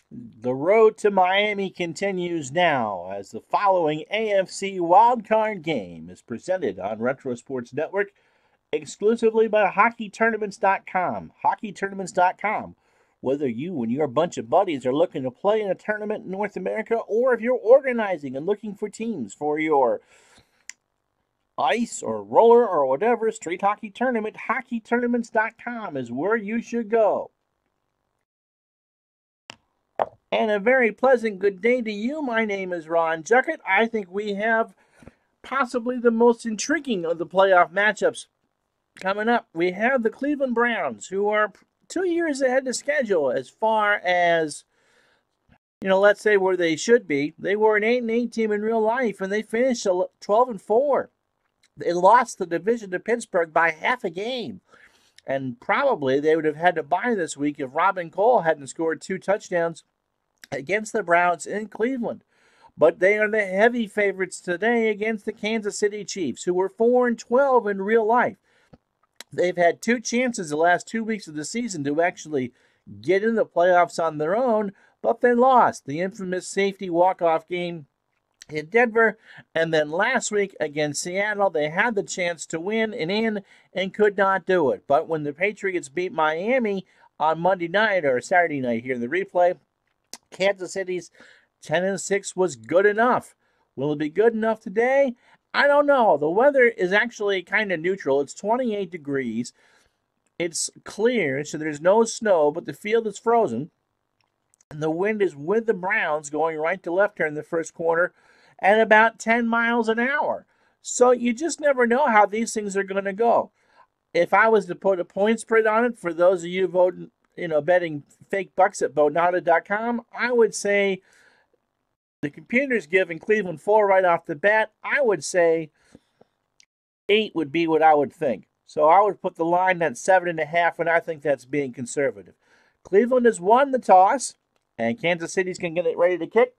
The road to Miami continues now as the following AFC Wildcard game is presented on Retro Sports Network exclusively by HockeyTournaments.com. HockeyTournaments.com. Whether you and your bunch of buddies are looking to play in a tournament in North America, or if you're organizing and looking for teams for your ice or roller or whatever street hockey tournament, HockeyTournaments.com is where you should go. And a very pleasant good day to you. My name is Ron Juckett. I think we have possibly the most intriguing of the playoff matchups coming up. We have the Cleveland Browns, who are 2 years ahead of schedule as far as, let's say where they should be. They were an 8-8 team in real life, and they finished 12-4. They lost the division to Pittsburgh by half a game. And probably they would have had to bye this week if Robin Cole hadn't scored 2 touchdowns against the Browns in Cleveland. But they are the heavy favorites today against the Kansas City Chiefs, who were 4-12 in real life. They've had 2 chances the last 2 weeks of the season to actually get in the playoffs on their own, but they lost. The infamous safety walk-off game in Denver, and then last week against Seattle, they had the chance to win and could not do it. But when the Patriots beat Miami on Monday night, or Saturday night here in the replay, Kansas City's 10-6 was good enough. Will it be good enough today? I don't know. The weather is actually kind of neutral. It's 28 degrees. It's clear, so there's no snow, but the field is frozen. And the wind is with the Browns going right to left here in the first quarter at about 10 miles an hour. So you just never know how these things are going to go. If I was to put a point spread on it, for those of you voting, betting fake bucks at Bonata.com, I would say the computer's giving Cleveland 4 right off the bat. I would say 8 would be what I would think. So I would put the line at 7.5, and I think that's being conservative. Cleveland has won the toss, and Kansas City's going to get it ready to kick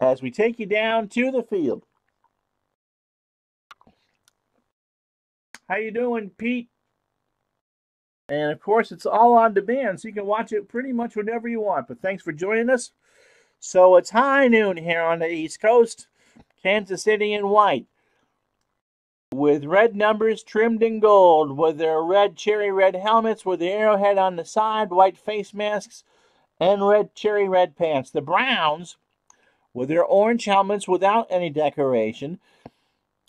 as we take you down to the field. How you doing, Pete? And, of course, it's all on demand, so you can watch it pretty much whenever you want. But thanks for joining us. So it's high noon here on the East Coast. Kansas City in white, with red numbers trimmed in gold, with their red cherry red helmets with the arrowhead on the side, white face masks, and red cherry red pants. The Browns, with their orange helmets without any decoration,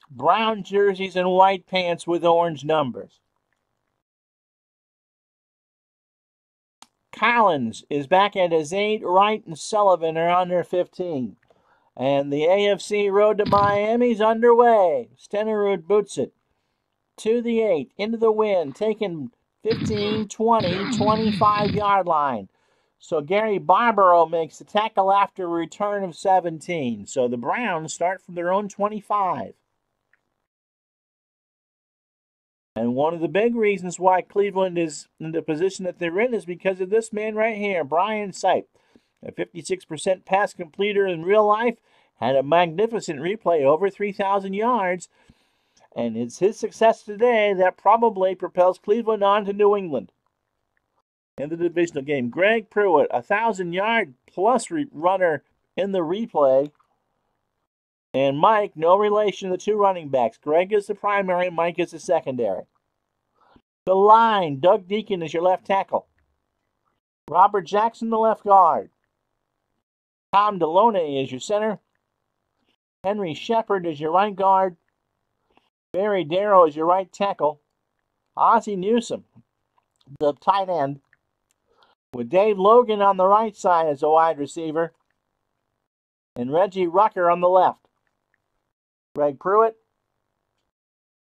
brown jerseys and white pants with orange numbers. Collins is back at his 8. Wright and Sullivan are on their 15. And the AFC road to Miami's underway. Stenerud boots it to the 8, into the wind, taking 15, 20, 25-yard line. So Gary Barbaro makes the tackle after a return of 17. So the Browns start from their own 25. And one of the big reasons why Cleveland is in the position that they're in is because of this man right here, Brian Sipe. A 56% pass completer in real life, had a magnificent replay, over 3,000 yards. And it's his success today that probably propels Cleveland on to New England in the divisional game. Greg Pruitt, 1,000-yard plus runner in the replay. And Mike, no relation to the 2 running backs. Greg is the primary, Mike is the secondary. The line, Doug Deacon is your left tackle. Robert Jackson, the left guard. Tom Deloney is your center. Henry Shepard is your right guard. Barry Darrow is your right tackle. Ozzie Newsome, the tight end, with Dave Logan on the right side as a wide receiver. And Reggie Rucker on the left. Greg Pruitt.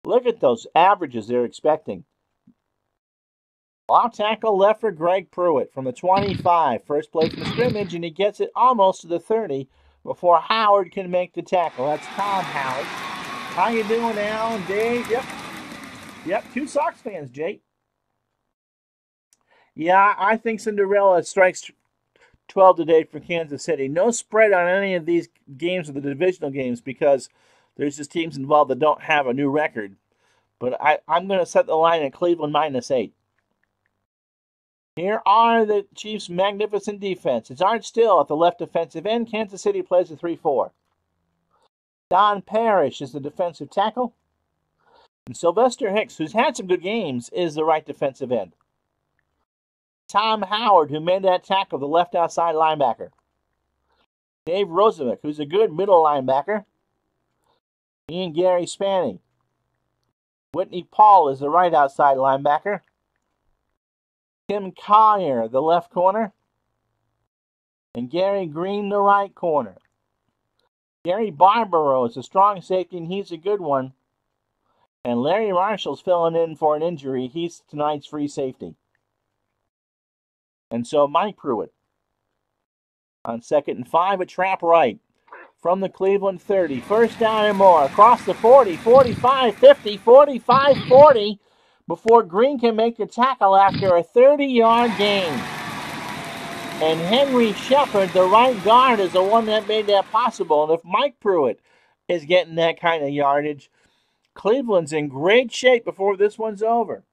Look at those averages they're expecting. Off tackle left for Greg Pruitt from the 25. First play from the scrimmage, and he gets it almost to the 30 before Howard can make the tackle. That's Tom Howard. How you doing, Alan, Dave? Yep, 2 Sox fans, Jake. Yeah, I think Cinderella strikes 12 today for Kansas City. No spread on any of these games of the divisional games because there's just teams involved that don't have a new record. But I'm going to set the line at Cleveland -8. Here are the Chiefs' magnificent defense. It's Art Still at the left defensive end. Kansas City plays a 3-4. Don Parrish is the defensive tackle. And Sylvester Hicks, who's had some good games, is the right defensive end. Tom Howard, who made that tackle, the left outside linebacker. Dave Rozovic, who's a good middle linebacker. Ian Gary Spanny. Whitney Paul is the right outside linebacker. Tim Collier, the left corner. And Gary Green, the right corner. Gary Barbaro is a strong safety, and he's a good one. And Larry Marshall's filling in for an injury. He's tonight's free safety. And so Mike Pruitt. On 2nd and 5, a trap right from the Cleveland 30. First down and more. Across the 40, 45, 50, 45, 40. Before Green can make the tackle after a 30-yard gain. And Henry Shepard, the right guard, is the one that made that possible. And if Mike Pruitt is getting that kind of yardage, Cleveland's in great shape before this one's over.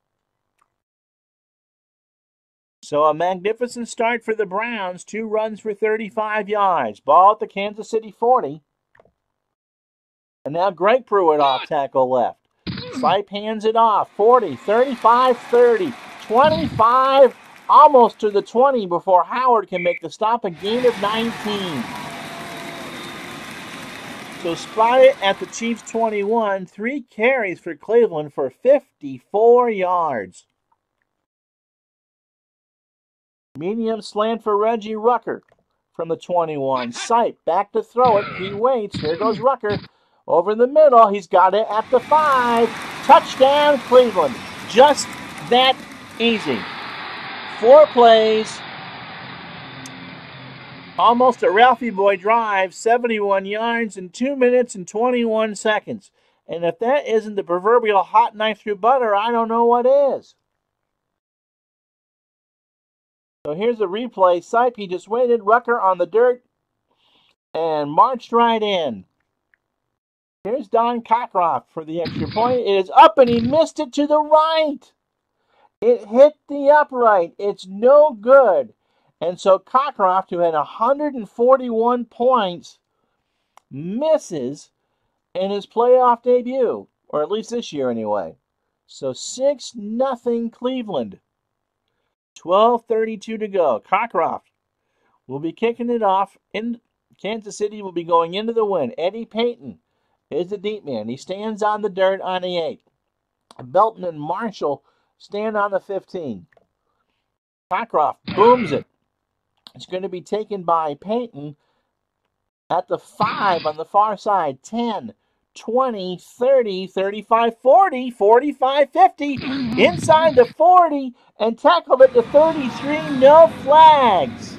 So a magnificent start for the Browns. 2 runs for 35 yards. Ball at the Kansas City 40. And now Greg Pruitt off tackle left. Sipe hands it off. 40, 35, 30, 25, almost to the 20 before Howard can make the stop. A gain of 19. So spotted at the Chiefs 21. 3 carries for Cleveland for 54 yards. Medium slant for Reggie Rucker from the 21. Sipe back to throw it. He waits. Here goes Rucker. Over the middle. He's got it at the 5. Touchdown, Cleveland. Just that easy. 4 plays. Almost a Ralphie Boy drive. 71 yards in 2 minutes and 21 seconds. And if that isn't the proverbial hot knife through butter, I don't know what is. So here's a replay. Sipe, he just waited. Rucker on the dirt and marched right in. Here's Don Cockcroft for the extra point. It is up and he missed it to the right. It hit the upright. It's no good. And so Cockcroft, who had 141 points, misses in his playoff debut, or at least this year anyway. So 6-0 Cleveland. 12:32 to go. Cockcroft will be kicking it off. In Kansas City will be going into the win. Eddie Payton is the deep man. He stands on the dirt on the 8. Belton and Marshall stand on the 15. Cockcroft booms it. It's going to be taken by Payton at the 5 on the far side. 10, 20, 30, 35, 40, 45, 50. Inside the 40 and tackled at the 33. No flags.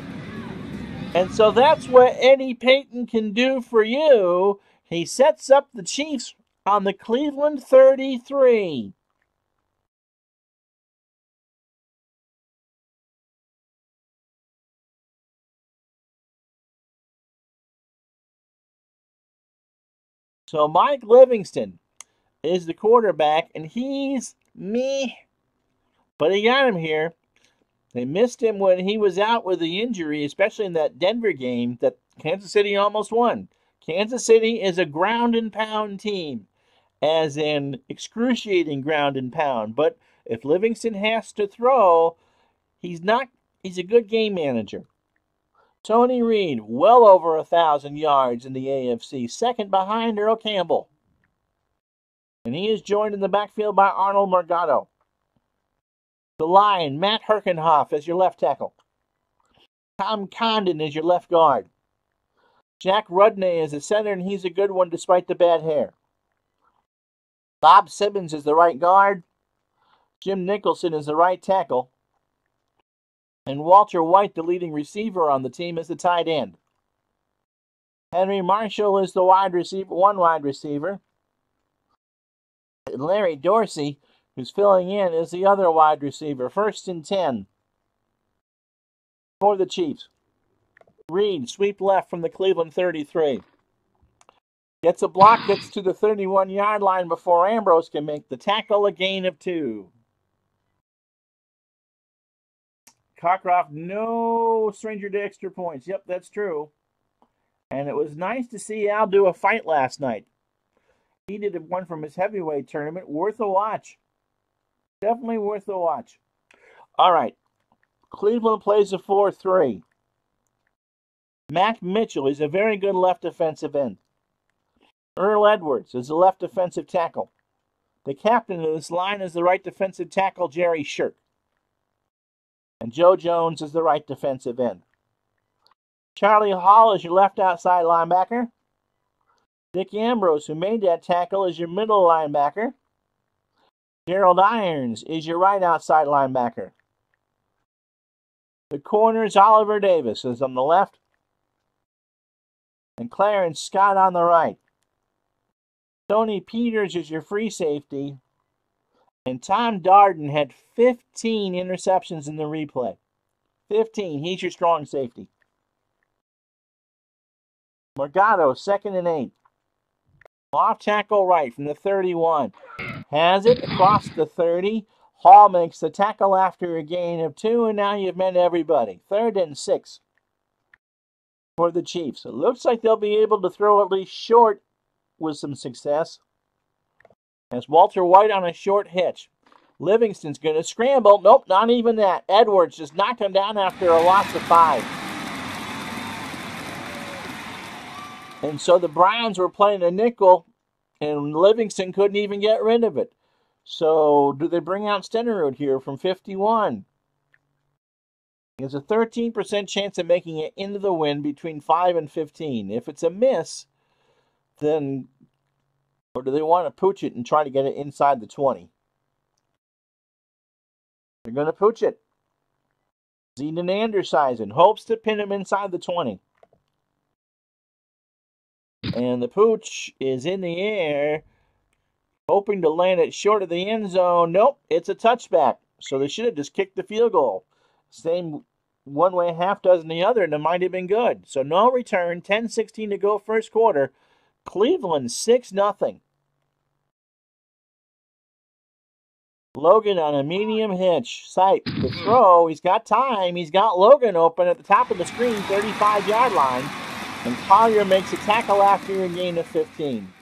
And so that's what Eddie Payton can do for you. He sets up the Chiefs on the Cleveland 33. So Mike Livingston is the quarterback, and he's meh. But he got him here. They missed him when he was out with the injury, especially in that Denver game that Kansas City almost won. Kansas City is a ground and pound team, as in excruciating ground and pound. But if Livingston has to throw, he's a good game manager. Tony Reed, well over 1,000 yards in the AFC, second behind Earl Campbell. And he is joined in the backfield by Arnold Morgado. The line, Matt Herkenhoff as your left tackle. Tom Condon is your left guard. Jack Rudnay is a center, and he's a good one despite the bad hair. Bob Simmons is the right guard. Jim Nicholson is the right tackle. And Walter White, the leading receiver on the team, is the tight end. Henry Marshall is the one wide receiver. And Larry Dorsey, who's filling in, is the other wide receiver. 1st and 10 for the Chiefs. Reed, sweep left from the Cleveland 33. Gets a block, gets to the 31-yard line before Ambrose can make the tackle, a gain of 2. Cockcroft, no stranger to extra points. Yep, that's true. And it was nice to see Al do a fight last night. He did one from his heavyweight tournament. Worth a watch. Definitely worth a watch. All right. Cleveland plays a 4-3. Mac Mitchell is a very good left defensive end. Earl Edwards is the left defensive tackle. The captain of this line is the right defensive tackle, Jerry Shirk. And Joe Jones is the right defensive end. Charlie Hall is your left outside linebacker. Dick Ambrose, who made that tackle, is your middle linebacker. Gerald Irons is your right outside linebacker. The corners, Oliver Davis is on the left. And Clarence Scott on the right. Tony Peters is your free safety. And Tom Darden had 15 interceptions in the replay. 15. He's your strong safety. Morgado, 2nd and 8. Off tackle right from the 31. Has it across the 30. Hall makes the tackle after a gain of 2, and now you've met everybody. 3rd and 6 for the Chiefs. It looks like they'll be able to throw at least short with some success. As Walter White on a short hitch. Livingston's going to scramble. Nope, not even that. Edwards just knocked him down after a loss of 5. And so the Browns were playing a nickel, and Livingston couldn't even get rid of it. So do they bring out Stenerud here from 51? There's a 13% chance of making it into the win between 5 and 15. If it's a miss, then, or do they want to pooch it and try to get it inside the 20? They're going to pooch it. Zenon Andersizen hopes to pin him inside the 20. And the pooch is in the air, hoping to land it short of the end zone. Nope, it's a touchback. So they should have just kicked the field goal. Same one way, half dozen the other, and it might have been good. So no return, 10-16 to go first quarter. Cleveland 6-0. Logan on a medium hitch. Sight the throw. He's got time. He's got Logan open at the top of the screen, 35-yard line. And Collier makes a tackle after a gain of 15.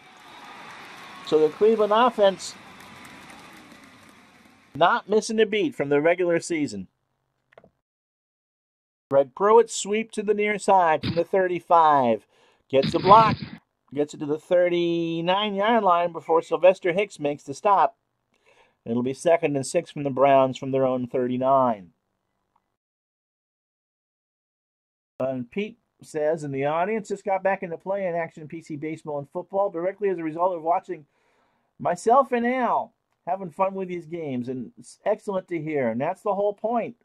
So the Cleveland offense not missing a beat from the regular season. Greg Pruitt sweep to the near side from the 35. Gets the block. Gets it to the 39-yard line before Sylvester Hicks makes the stop. It'll be 2nd and 6 from the Browns from their own 39. And Pete says in the audience, just got back into playing action PC baseball and football directly as a result of watching myself and Al having fun with these games, and it's excellent to hear. And that's the whole point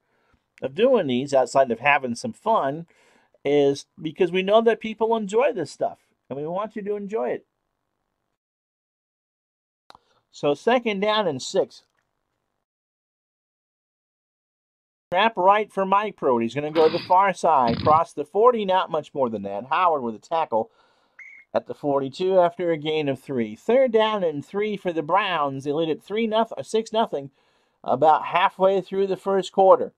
of doing these, outside of having some fun, is because we know that people enjoy this stuff, and we want you to enjoy it. So 2nd down and 6. Trap right for Mike Pruitt. He's going to go to the far side, cross the 40, not much more than that. Howard with a tackle at the 42 after a gain of 3. 3rd down and 3 for the Browns. They lead at 6-0 about halfway through the first quarter.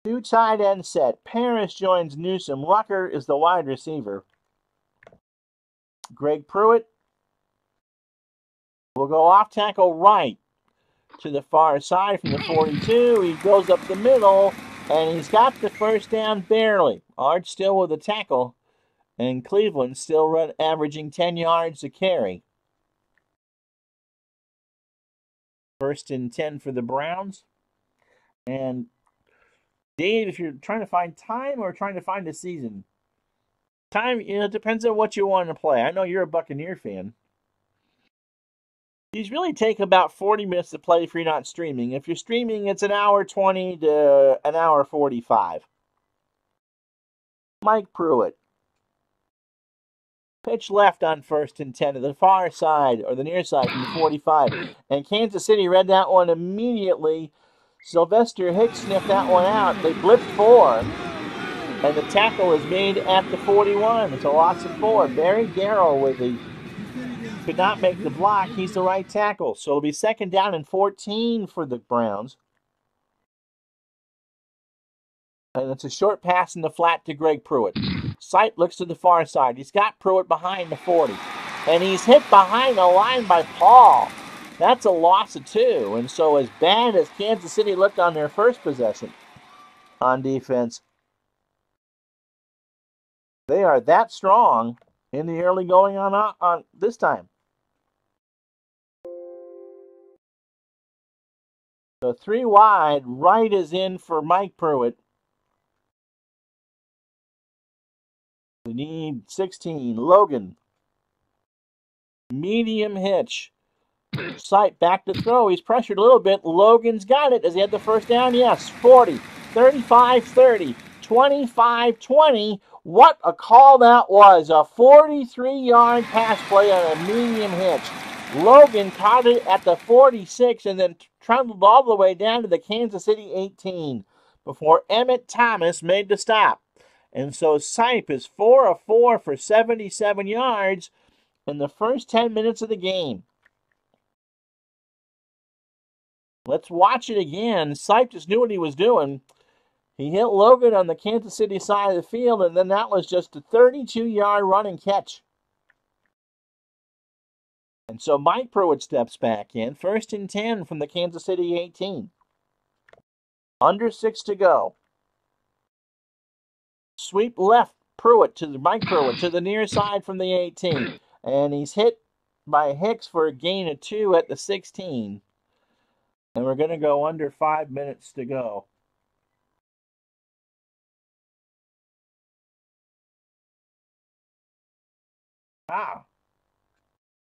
2 tight end set. Parrish joins Newsom. Rucker is the wide receiver. Greg Pruitt will go off tackle right to the far side from the 42. He goes up the middle, and he's got the first down barely. Art still with a tackle, and Cleveland still averaging 10 yards a carry. 1st and 10 for the Browns. And Dave, if you're trying to find time or trying to find a season, time, it depends on what you want to play. I know you're a Buccaneer fan. These really take about 40 minutes to play if you're not streaming. If you're streaming, it's an hour 20 to an hour 45. Mike Pruitt. Pitch left on 1st and 10 to the far side, or the near side from the 45. And Kansas City read that one immediately. Sylvester Hicks sniffed that one out. They blipped 4. And the tackle is made at the 41. It's a loss of 4. Barry Garrow with the could not make the block. He's the right tackle. So it'll be 2nd down and 14 for the Browns. And it's a short pass in the flat to Greg Pruitt. Sipe looks to the far side. He's got Pruitt behind the 40. And he's hit behind the line by Paul. That's a loss of 2. And so as bad as Kansas City looked on their first possession on defense, they are that strong in the early going on this time. So 3 wide, right is in for Mike Pruitt. We need 16. Logan. Medium hitch. Sipe back to throw. He's pressured a little bit. Logan's got it. Does he have the first down? Yes. 40, 35-30, 25-20. What a call that was. A 43-yard pass play on a medium hitch. Logan caught it at the 46 and then trundled all the way down to the Kansas City 18 before Emmett Thomas made the stop. And so Sipe is 4 of 4 for 77 yards in the first 10 minutes of the game. Let's watch it again. Sipe just knew what he was doing. He hit Logan on the Kansas City side of the field, and then that was just a 32-yard run and catch. And so Mike Pruitt steps back in. 1st and 10 from the Kansas City 18. Under 6 to go. Sweep left, Mike Pruitt to the near side from the 18. And he's hit by Hicks for a gain of 2 at the 16. And we're going to go under 5 minutes to go.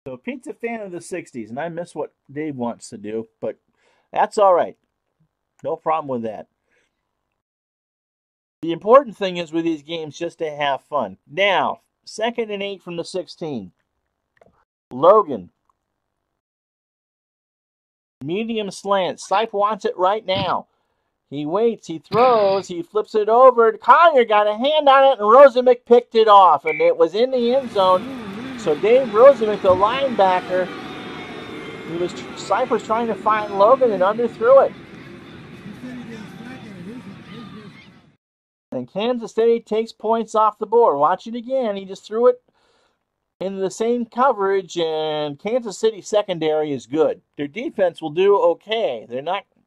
So Pete's a fan of the 60s, and I miss what Dave wants to do, but that's all right. No problem with that. The important thing is with these games just to have fun. Now, 2nd and 8 from the 16. Logan. Medium slant. Sipe wants it right now. He waits, he throws, he flips it over. Collier got a hand on it, and Rosemick picked it off, and it was in the end zone. So Dave Rosemick, the linebacker, Sipe was trying to find Logan and underthrew it. And Kansas City takes points off the board. Watch it again. He just threw it into the same coverage, and Kansas City secondary is good. Their defense will do okay.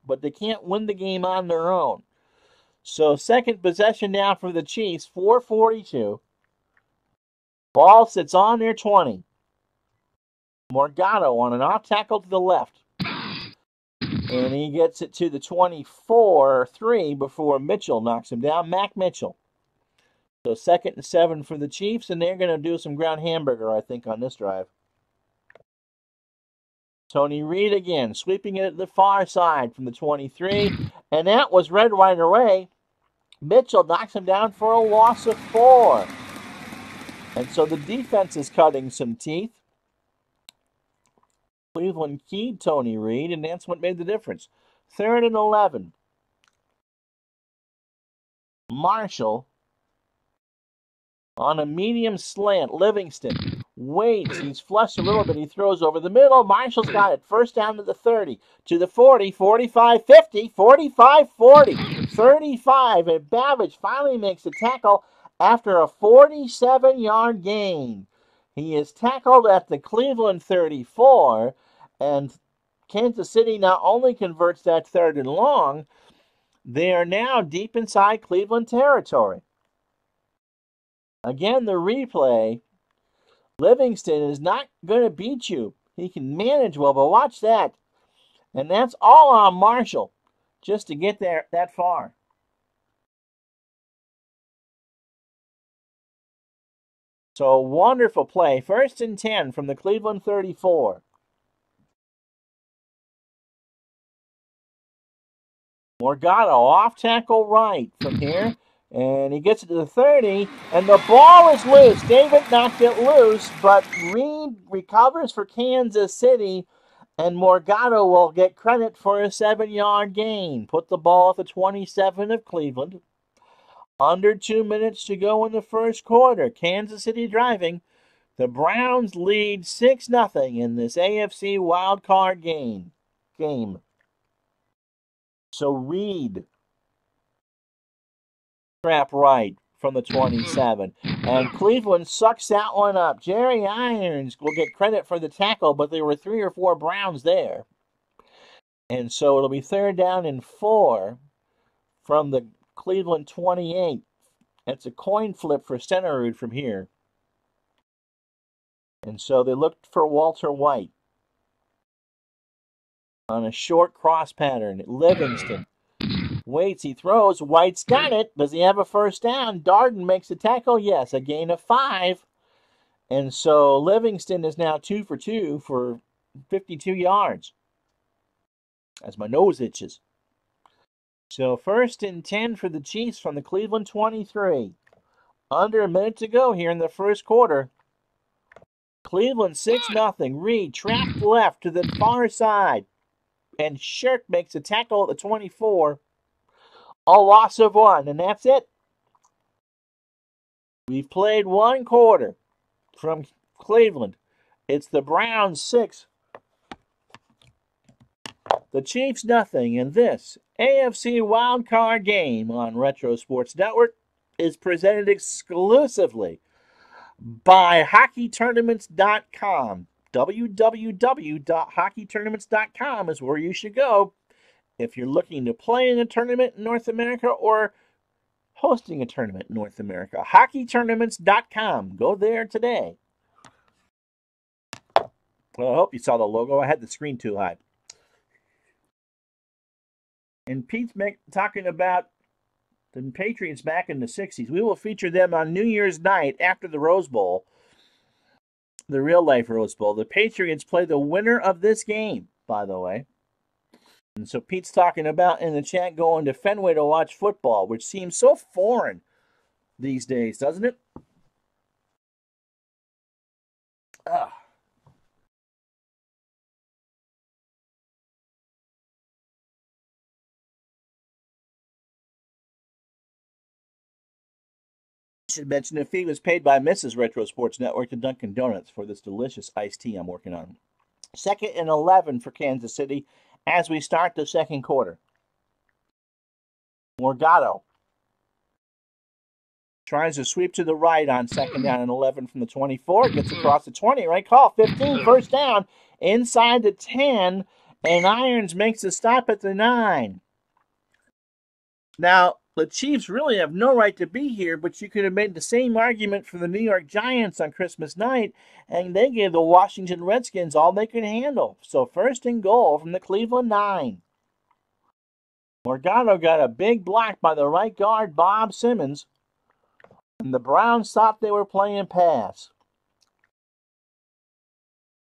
But they can't win the game on their own. So 2nd possession now for the Chiefs, 4:42. Ball sits on their 20. Morgado on an off tackle to the left. And he gets it to the 24-3 before Mitchell knocks him down. Mac Mitchell. So 2nd and 7 for the Chiefs, and they're going to do some ground hamburger, I think, on this drive. Tony Reed again, sweeping it at the far side from the 23, and that was read right away. Mitchell knocks him down for a loss of 4. And so the defense is cutting some teeth. Cleveland keyed Tony Reed, and that's what made the difference. 3rd and 11. Marshall on a medium slant. Livingston waits. He's flushed a little bit. He throws over the middle. Marshall's got it. First down to the 30, to the 40, 45, 50, 45, 40, 35. And Babbage finally makes a tackle after a 47-yard gain. He is tackled at the Cleveland 34, and Kansas City not only converts that 3rd and long, they are now deep inside Cleveland territory. Again, the replay, Livingston is not going to beat you. He can manage well, but watch that. And that's all on Marshall just to get there that far. So wonderful play. 1st and 10 from the Cleveland 34. Morgado off tackle right from here. And he gets it to the 30. And the ball is loose. David knocked it loose. But Reed recovers for Kansas City. And Morgado will get credit for a 7-yard gain. Put the ball at the 27 of Cleveland. Under 2 minutes to go in the first quarter. Kansas City driving. The Browns lead 6-0 in this AFC Wildcard game. So Reed Trap right from the 27. And Cleveland sucks that one up. Jerry Irons will get credit for the tackle, but there were 3 or 4 Browns there. And so it'll be 3rd down and 4 from the Cleveland 28. It's a coin flip for Stenerud from here. And so they looked for Walter White on a short cross pattern. Livingston waits, he throws. White's got it. Does he have a first down? Darden makes a tackle. Yes, a gain of 5. And so Livingston is now 2 for 2 for 52 yards. As my nose itches. So 1st and 10 for the Chiefs from the Cleveland 23. Under a minute to go here in the first quarter. Cleveland 6-0. Reed trapped left to the far side. And Shirk makes a tackle at the 24. A loss of 1, and that's it. We've played 1 quarter from Cleveland. It's the Browns 6. The Chiefs nothing, and this AFC Wildcard game on Retro Sports Network is presented exclusively by HockeyTournaments.com. www.hockeytournaments.com is where you should go if you're looking to play in a tournament in North America or hosting a tournament in North America. HockeyTournaments.com. Go there today. Well, I hope you saw the logo. I had the screen too high. And Pete's talking about the Patriots back in the 60s. We will feature them on New Year's night after the Rose Bowl, the real-life Rose Bowl. The Patriots play the winner of this game, by the way. And so Pete's talking about in the chat going to Fenway to watch football, which seems so foreign these days, doesn't it? Ugh. Should mention the fee was paid by Mrs. Retro Sports Network to Dunkin' Donuts for this delicious iced tea I'm working on. 2nd and 11 for Kansas City as we start the second quarter. Morgado tries to sweep to the right on 2nd down and 11 from the 24. Gets across the 20. Right call. 15. First down. Inside the 10. And Irons makes a stop at the 9. Now, the Chiefs really have no right to be here, but you could have made the same argument for the New York Giants on Christmas night, and they gave the Washington Redskins all they could handle. So 1st and goal from the Cleveland 9. Morgado got a big block by the right guard, Bob Simmons, and the Browns thought they were playing pass.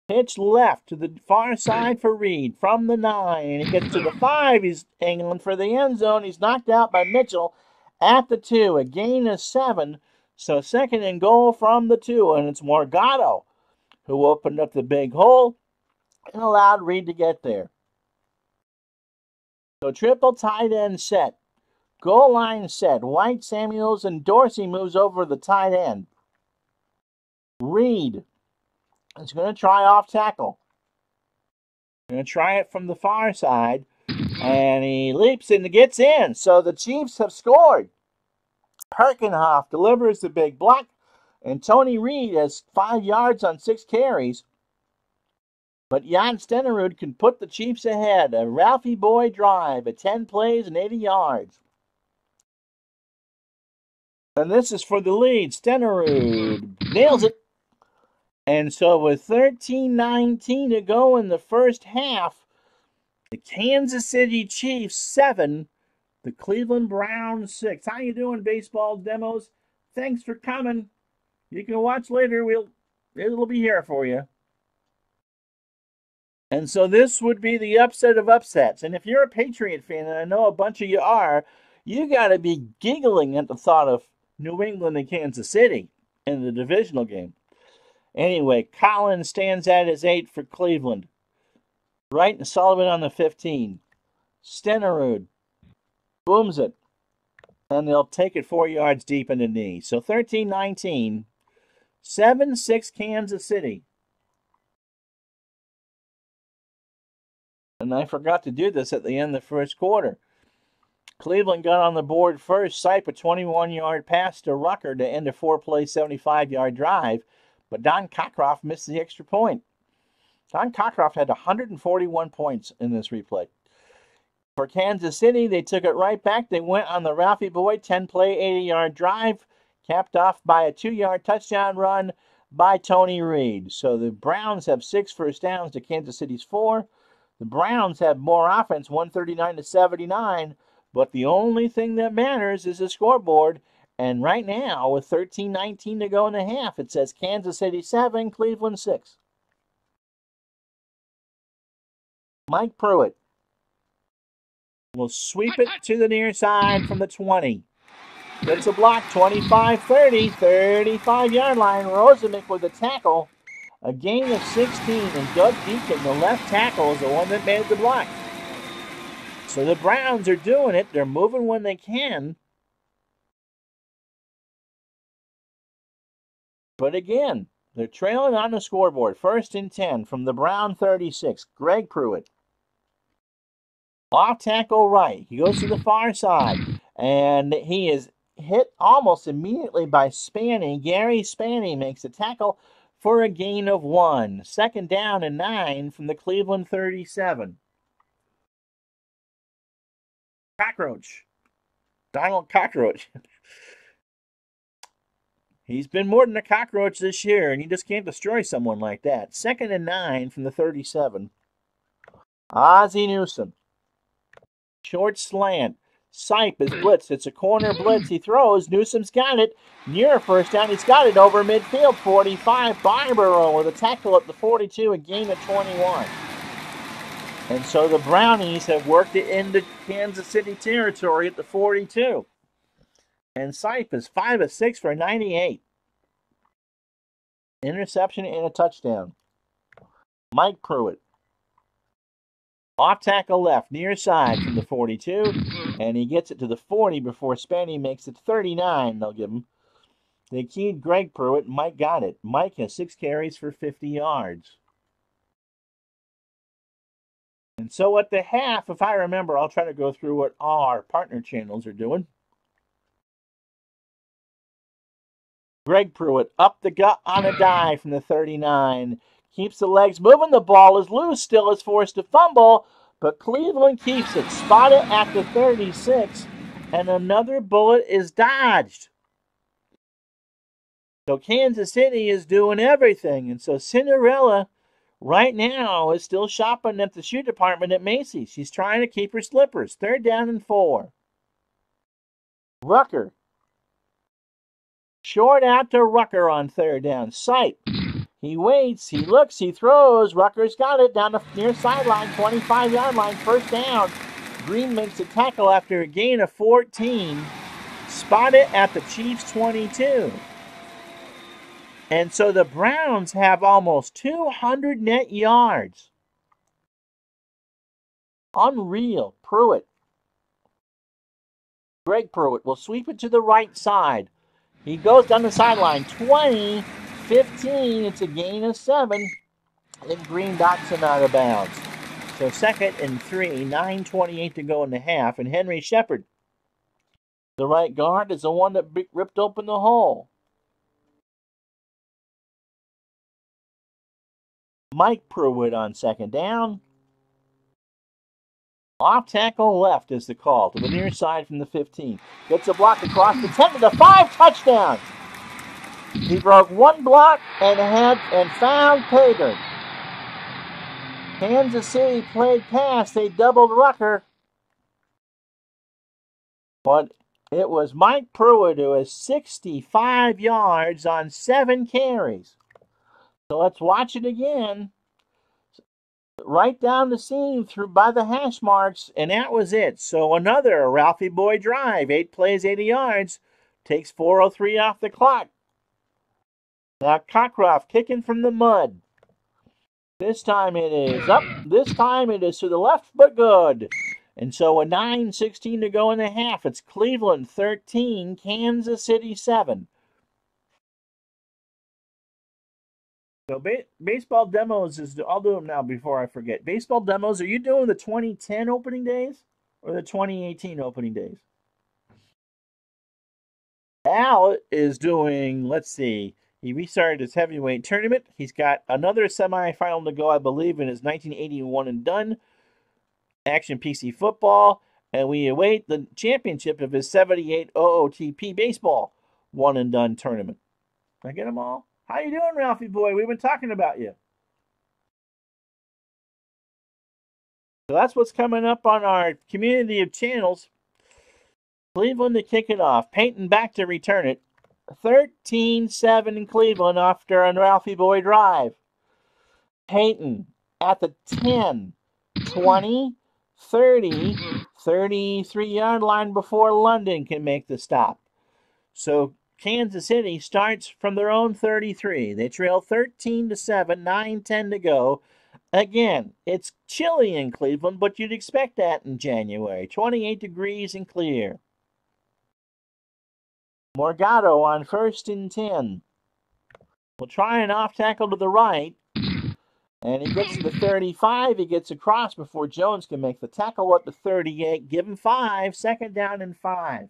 Pitch left to the far side for Reed from the 9. He gets to the 5. He's angling for the end zone. He's knocked out by Mitchell at the 2. A gain of 7. So 2nd and goal from the 2. And it's Morgado who opened up the big hole and allowed Reed to get there. So triple tight end set. Goal line set. White, Samuels, and Dorsey moves over the tight end. Reed is going to try off tackle. Going to try it from the far side. And he leaps and gets in. So the Chiefs have scored. Perkenhoff delivers the big block. And Tony Reed has 5 yards on 6 carries. But Jan Stenerud can put the Chiefs ahead. A Ralphie Boy drive at 10 plays and 80 yards. And this is for the lead. Stenerud nails it. And so with 13:19 to go in the first half, the Kansas City Chiefs 7, the Cleveland Browns 6. How you doing, baseball demos? Thanks for coming. You can watch later. It'll be here for you. And so this would be the upset of upsets. And if you're a Patriot fan, and I know a bunch of you are, you got to be giggling at the thought of New England and Kansas City in the divisional game. Anyway, Collins stands at his 8 for Cleveland. Wright and Sullivan on the 15. Stenerud booms it. And they'll take it 4 yards deep in the knee. So 13-19. 7-6 Kansas City. And I forgot to do this at the end of the first quarter. Cleveland got on the board first. Sipe a 21-yard pass to Rucker to end a 4-play, 75-yard drive, but Don Cockcroft missed the extra point. Don Cockcroft had 141 points in this replay. For Kansas City, they took it right back. They went on the Ralphie Boyd 10-play, 80-yard drive, capped off by a 2-yard touchdown run by Tony Reed. So the Browns have 6 first downs to Kansas City's 4. The Browns have more offense, 139-79, but the only thing that matters is the scoreboard. And right now, with 13:19 to go in the half, it says Kansas City 7, Cleveland 6. Mike Pruitt will sweep it to the near side from the 20. Gets a block, 25-30, 35-yard line. Rosemick with a tackle, a gain of 16, and Doug Deacon, the left tackle, is the one that made the block. So the Browns are doing it. They're moving when they can. But again, they're trailing on the scoreboard. 1st and 10 from the Brown 36. Greg Pruitt. Off tackle right. He goes to the far side. And he is hit almost immediately by Spanny. Gary Spanny makes a tackle for a gain of 1. 2nd down and 9 from the Cleveland 37. Cockroach. Donald Cockroach. He's been more than a cockroach this year, and you just can't destroy someone like that. 2nd and 9 from the 37. Ozzie Newsome. Short slant. Sipe is blitzed. It's a corner blitz. He throws. Newsome's got it. Near a first down. He's got it over midfield. 45. Barbaro with a tackle at the 42. A gain of 21. And so the Brownies have worked it into Kansas City territory at the 42. And Sipe is 5 of 6 for 98. Interception and a touchdown. Mike Pruitt. Off tackle left, near side from the 42. And he gets it to the 40 before Spanny makes it 39. They'll give him. They keyed Greg Pruitt. Mike got it. Mike has 6 carries for 50 yards. And so at the half, if I remember, I'll try to go through what all our partner channels are doing. Greg Pruitt up the gut on a dive from the 39. Keeps the legs moving. The ball is loose. Still is forced to fumble. But Cleveland keeps it. Spotted at the 36. And another bullet is dodged. So Kansas City is doing everything. And so Cinderella right now is still shopping at the shoe department at Macy's. She's trying to keep her slippers. 3rd down and 4. Rucker. Short out to Rucker on 3rd down. Sipe. He waits. He looks. He throws. Rucker's got it down the near sideline. 25-yard line. 1st down. Green makes a tackle after a gain of 14. Spotted at the Chiefs' 22. And so the Browns have almost 200 net yards. Unreal. Pruitt. Greg Pruitt will sweep it to the right side. He goes down the sideline. 20, 15. It's a gain of 7. And Green knocks him out of bounds. So 2nd and 3. 9:28 to go in the half. And Henry Shepard, the right guard, is the one that ripped open the hole. Mike Pruitt on 2nd down. Off tackle left is the call to the near side from the 15. Gets a block across the 10 to the 5. Touchdown. He broke 1 block and found Pater. Kansas City played pass. They doubled Rucker. But it was Mike Pruitt who has 65 yards on 7 carries. So let's watch it again. Right down the seam through by the hash marks, and that was it. So another Ralphie Boyd drive. 8 plays, 80 yards. Takes 4:03 off the clock. Now Cockcroft kicking from the mud. This time it is up. This time it is to the left, but good. And so a 9:16 to go in the half. It's Cleveland 13, Kansas City 7. So baseball demos I'll do them now before I forget. Baseball demos, are you doing the 2010 opening days? or the 2018 opening days? Al is doing, let's see, he restarted his heavyweight tournament. He's got another semifinal to go, I believe, in his 1981 and done Action PC football, and we await the championship of his 78 OOTP baseball one and done tournament. Did I get them all? How you doing, Ralphie boy? We've been talking about you. So that's what's coming up on our community of channels. Cleveland to kick it off. Peyton back to return it. 13-7 in Cleveland after a Ralphie boy drive. Peyton at the 10, 20, 30, 33-yard line before London can make the stop. So Kansas City starts from their own 33. They trail 13-7, 9-10 to go. Again, it's chilly in Cleveland, but you'd expect that in January. 28 degrees and clear. Morgado on 1st and 10. Will try an off tackle to the right. And he gets to the 35. He gets across before Jones can make the tackle at the 38. Give him 5. 2nd down and 5.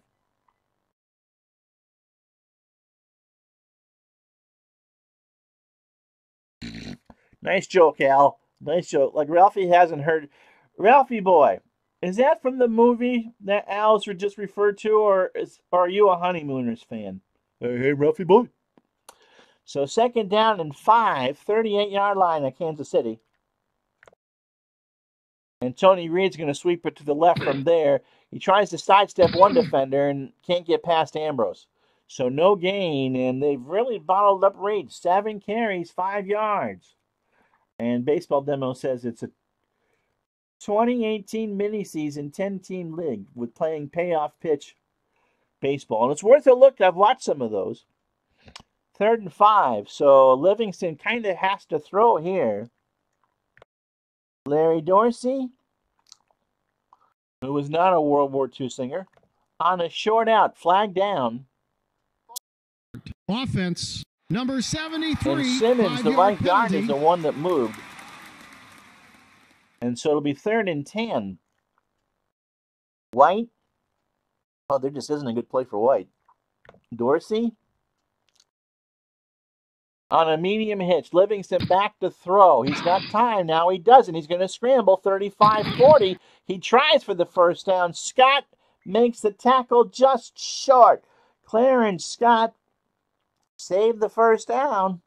Nice joke, Al. Nice joke. Like Ralphie hasn't heard. Ralphie boy, is that from the movie that Al's just referred to, or are you a Honeymooners fan? Hey, Ralphie boy. So 2nd down and 5, 38-yard line at Kansas City. And Tony Reed's going to sweep it to the left from there. He tries to sidestep one defender and can't get past Ambrose. So no gain, and they've really bottled up Reed. 7 carries, 5 yards. And Baseball Demo says it's a 2018 mini-season 10-team league with playing payoff pitch baseball. And it's worth a look. I've watched some of those. 3rd and 5. So Livingston kind of has to throw here. Larry Dorsey, who was not a World War II singer, on a short out, flag down. Offense, number 73. And Simmons, the right guard, is the one that moved. And so it'll be 3rd and 10. White. Oh, there just isn't a good play for White. Dorsey. On a medium hitch. Livingston back to throw. He's got time now. He doesn't. He's going to scramble. 35-40. He tries for the 1st down. Scott makes the tackle just short. Clarence Scott saved the 1st down.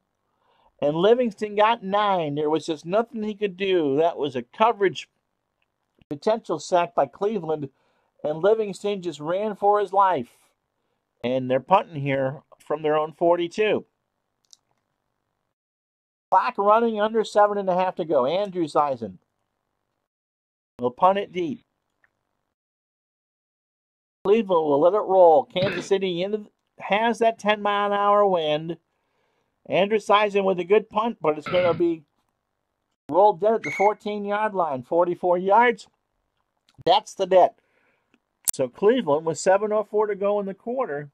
And Livingston got 9. There was just nothing he could do. That was a coverage potential sack by Cleveland. And Livingston just ran for his life. And they're punting here from their own 42. Clock running under 7.5 to go. Andrews Eisen will punt it deep. Cleveland will let it roll. Kansas City has that 10-mile-an-hour wind. Andrews Eisen with a good punt, but it's going to be rolled dead at the 14-yard line. 44 yards. That's the net. So Cleveland, with 7:04 to go in the quarter,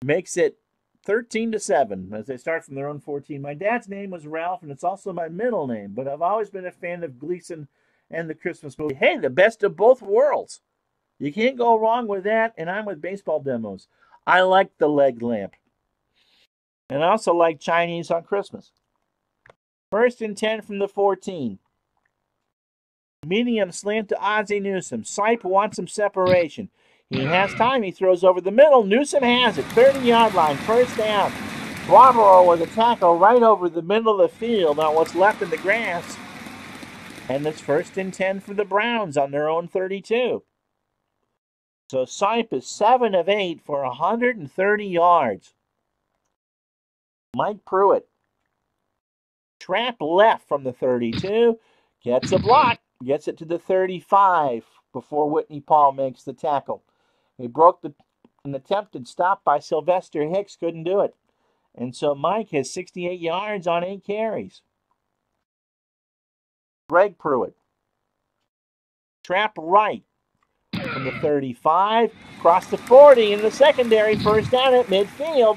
makes it 13-7 as they start from their own 14. My dad's name was Ralph, and it's also my middle name, but I've always been a fan of Gleason and the Christmas movie. Hey, the best of both worlds. You can't go wrong with that, and I'm with Baseball Demos. I like the leg lamp. And I also like Chinese on Christmas. 1st and 10 from the 14. Medium slant to Ozzie Newsome. Sipe wants some separation. He has time. He throws over the middle. Newsome has it. 30-yard line. 1st down. Barbaro with a tackle right over the middle of the field on what's left in the grass. And it's 1st and 10 for the Browns on their own 32. So Sipe is 7 of 8 for 130 yards. Mike Pruitt. Trap left from the 32. Gets a block. Gets it to the 35 before Whitney Paul makes the tackle. He broke an attempted stop by Sylvester Hicks. Couldn't do it. And so Mike has 68 yards on 8 carries. Greg Pruitt. Trap right from the 35. Across the 40 in the secondary. 1st down at midfield.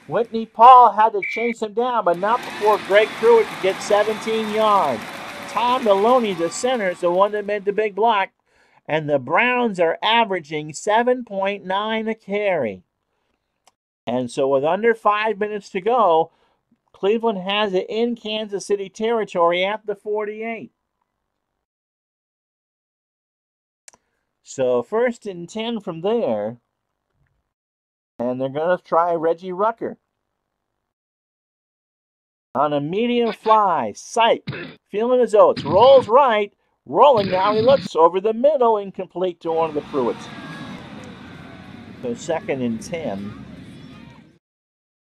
Whitney Paul had to chase him down, but not before Greg Pruitt could get 17 yards. Tom Maloney, the center, is the one that made the big block. and the Browns are averaging 7.9 a carry. And so with under 5 minutes to go, Cleveland has it in Kansas City territory at the 48. So 1st and 10 from there, and they're going to try Reggie Rucker. On a medium fly, Sipe, feeling his oats, rolls right, rolling now, he looks over the middle, incomplete to one of the Pruitts. So 2nd and 10.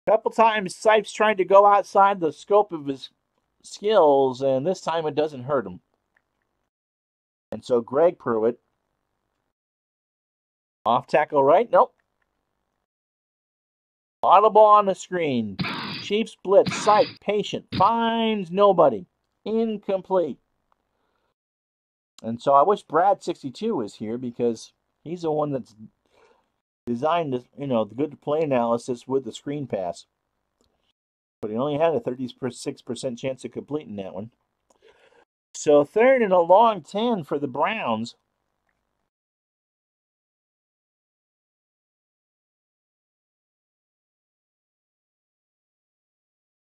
A couple times Sipes tried to go outside the scope of his skills, and this time it doesn't hurt him. And so Greg Pruitt, off tackle right, nope. Audible on the screen. Chiefs blitz, Sipe, patient, finds nobody. Incomplete. And so I wish Brad 62 was here because he's the one that's designed the good play analysis with the screen pass. But he only had a 36% chance of completing that one. So 3rd and a long 10 for the Browns.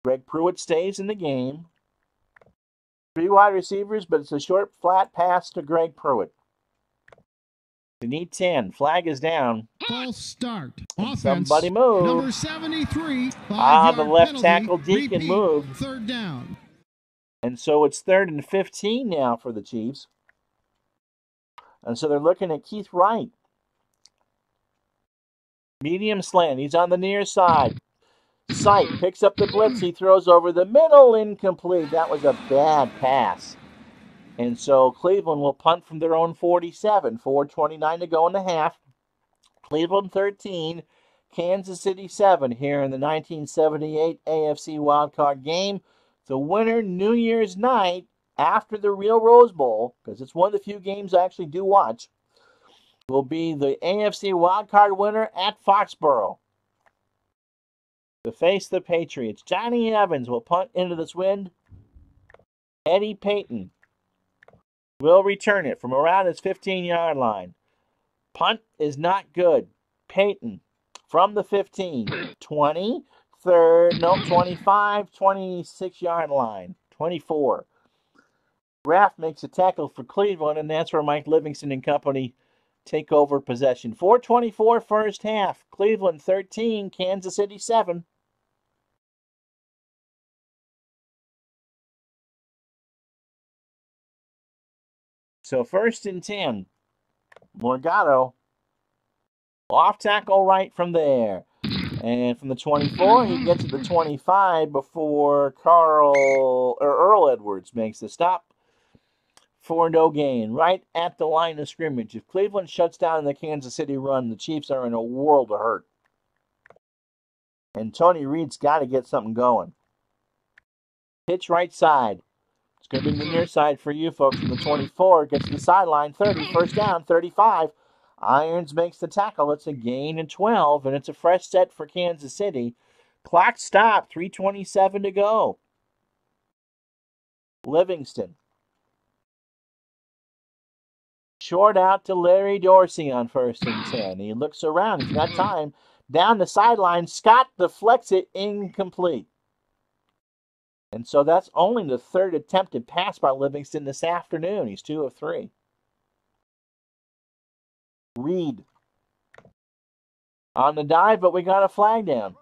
Greg Pruitt stays in the game. 3 wide receivers, but it's a short, flat pass to Greg Pruitt. They need 10. Flag is down. False start. Offense. Somebody move. Number 73. The left tackle Deacon moved. 3rd down. And so it's 3rd and 15 now for the Chiefs. And so they're looking at Keith Wright. Medium slant. He's on the near side. Sight picks up the blitz. He throws over the middle. Incomplete. That was a bad pass. And so Cleveland will punt from their own 47. 4:29 to go in the half. Cleveland 13, Kansas City 7 here in the 1978 AFC Wildcard game. The winner New Year's night after the real Rose Bowl, because it's one of the few games I actually do watch, will be the AFC Wildcard winner at Foxborough to face the Patriots. Johnny Evans will punt into this wind. Eddie Payton will return it from around his 15-yard line. Punt is not good. Payton from the 15, 20, 25, 26-yard line, 24. Raft makes a tackle for Cleveland, and that's where Mike Livingston and company take over possession. 4:24 first half. Cleveland 13, Kansas City 7. So 1st and 10. Morgado off tackle right from there. And from the 24, he gets to the 25 before Earl Edwards makes the stop for no gain. Right at the line of scrimmage. If Cleveland shuts down the Kansas City run, the Chiefs are in a world of hurt. And Tony Reed's got to get something going. Pitch right side. It's going to be the near side for you folks from the 24. Gets to the sideline, 30. First down, 35. Irons makes the tackle. It's a gain of 12, and it's a fresh set for Kansas City. Clock stopped, 3:27 to go. Livingston. Short out to Larry Dorsey on 1st and 10. He looks around. He's got time. Down the sideline, Scott deflects it, incomplete. And so that's only the 3rd attempted pass by Livingston this afternoon. He's 2 of 3. Reed on the dive, but we got a flag down.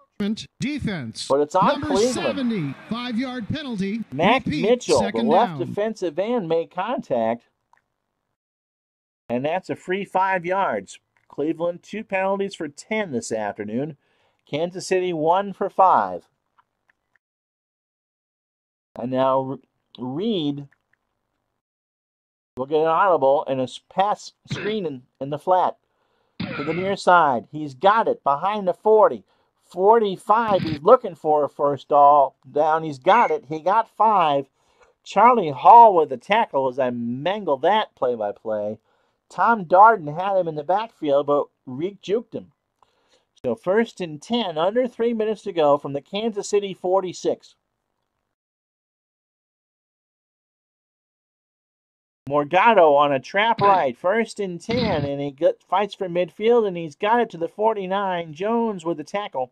Defense. But it's on Number Cleveland. 70, 5-yard penalty. Mac Repeat, Mitchell, the left down. defensive end, made contact. And that's a free 5 yards. Cleveland, 2 penalties for 10 this afternoon. Kansas City, 1 for 5. And now Reed will get an audible and a pass screen in the flat to the near side. He's got it behind the 40. 45, he's looking for a first down. He's got it. He got 5. Charlie Hall with the tackle as I mangle that play-by-play. Tom Darden had him in the backfield, but Reed juked him. So 1st and 10, under 3 minutes to go from the Kansas City 46. Morgado on a trap right, 1st and 10, and he fights for midfield, and he's got it to the 49. Jones with the tackle.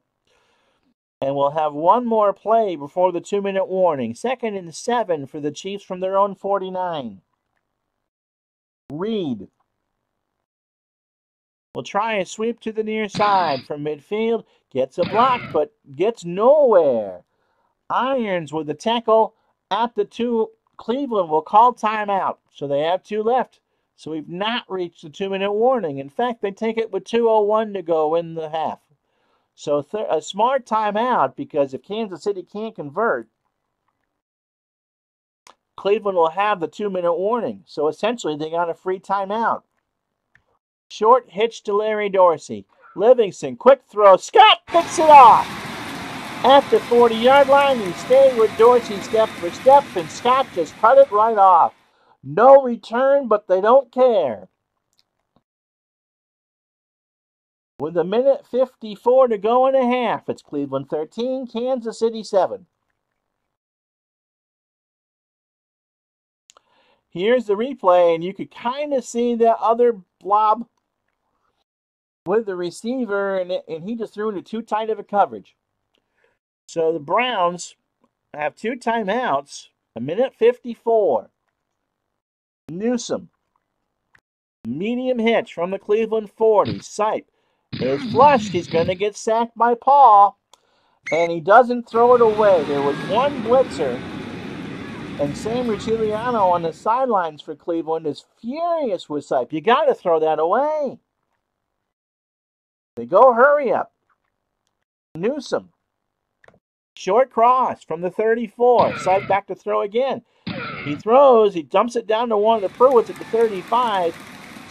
And we'll have one more play before the 2-minute warning. 2nd and 7 for the Chiefs from their own 49. Reed will try a sweep to the near side from midfield. Gets a block, but gets nowhere. Irons with the tackle at the 2. Cleveland will call timeout, so they have 2 left. So we've not reached the 2-minute warning. In fact, they take it with 2:01 to go in the half. So a smart timeout, because if Kansas City can't convert, Cleveland will have the 2-minute warning. So essentially, they got a free timeout. Short hitch to Larry Dorsey. Livingston, quick throw. Scott picks it off. At the 40-yard line, he stayed with Dorsey step for step, and Scott just cut it right off. No return, but they don't care. With 1:54 to go in a half, it's Cleveland 13, Kansas City 7. Here's the replay, and you could kind of see that other blob with the receiver, and he just threw into too tight of a coverage. So the Browns have 2 timeouts, 1:54. Newsom, medium hitch from the Cleveland 40. Sipe is flushed. He's going to get sacked by Paul, and he doesn't throw it away. There was one blitzer, and Sam Riccigliano on the sidelines for Cleveland is furious with Sipe. You got to throw that away. They go hurry up. Newsom, short cross from the 34. Sipe back to throw again. He throws. He dumps it down to one of the Pruitts at the 35.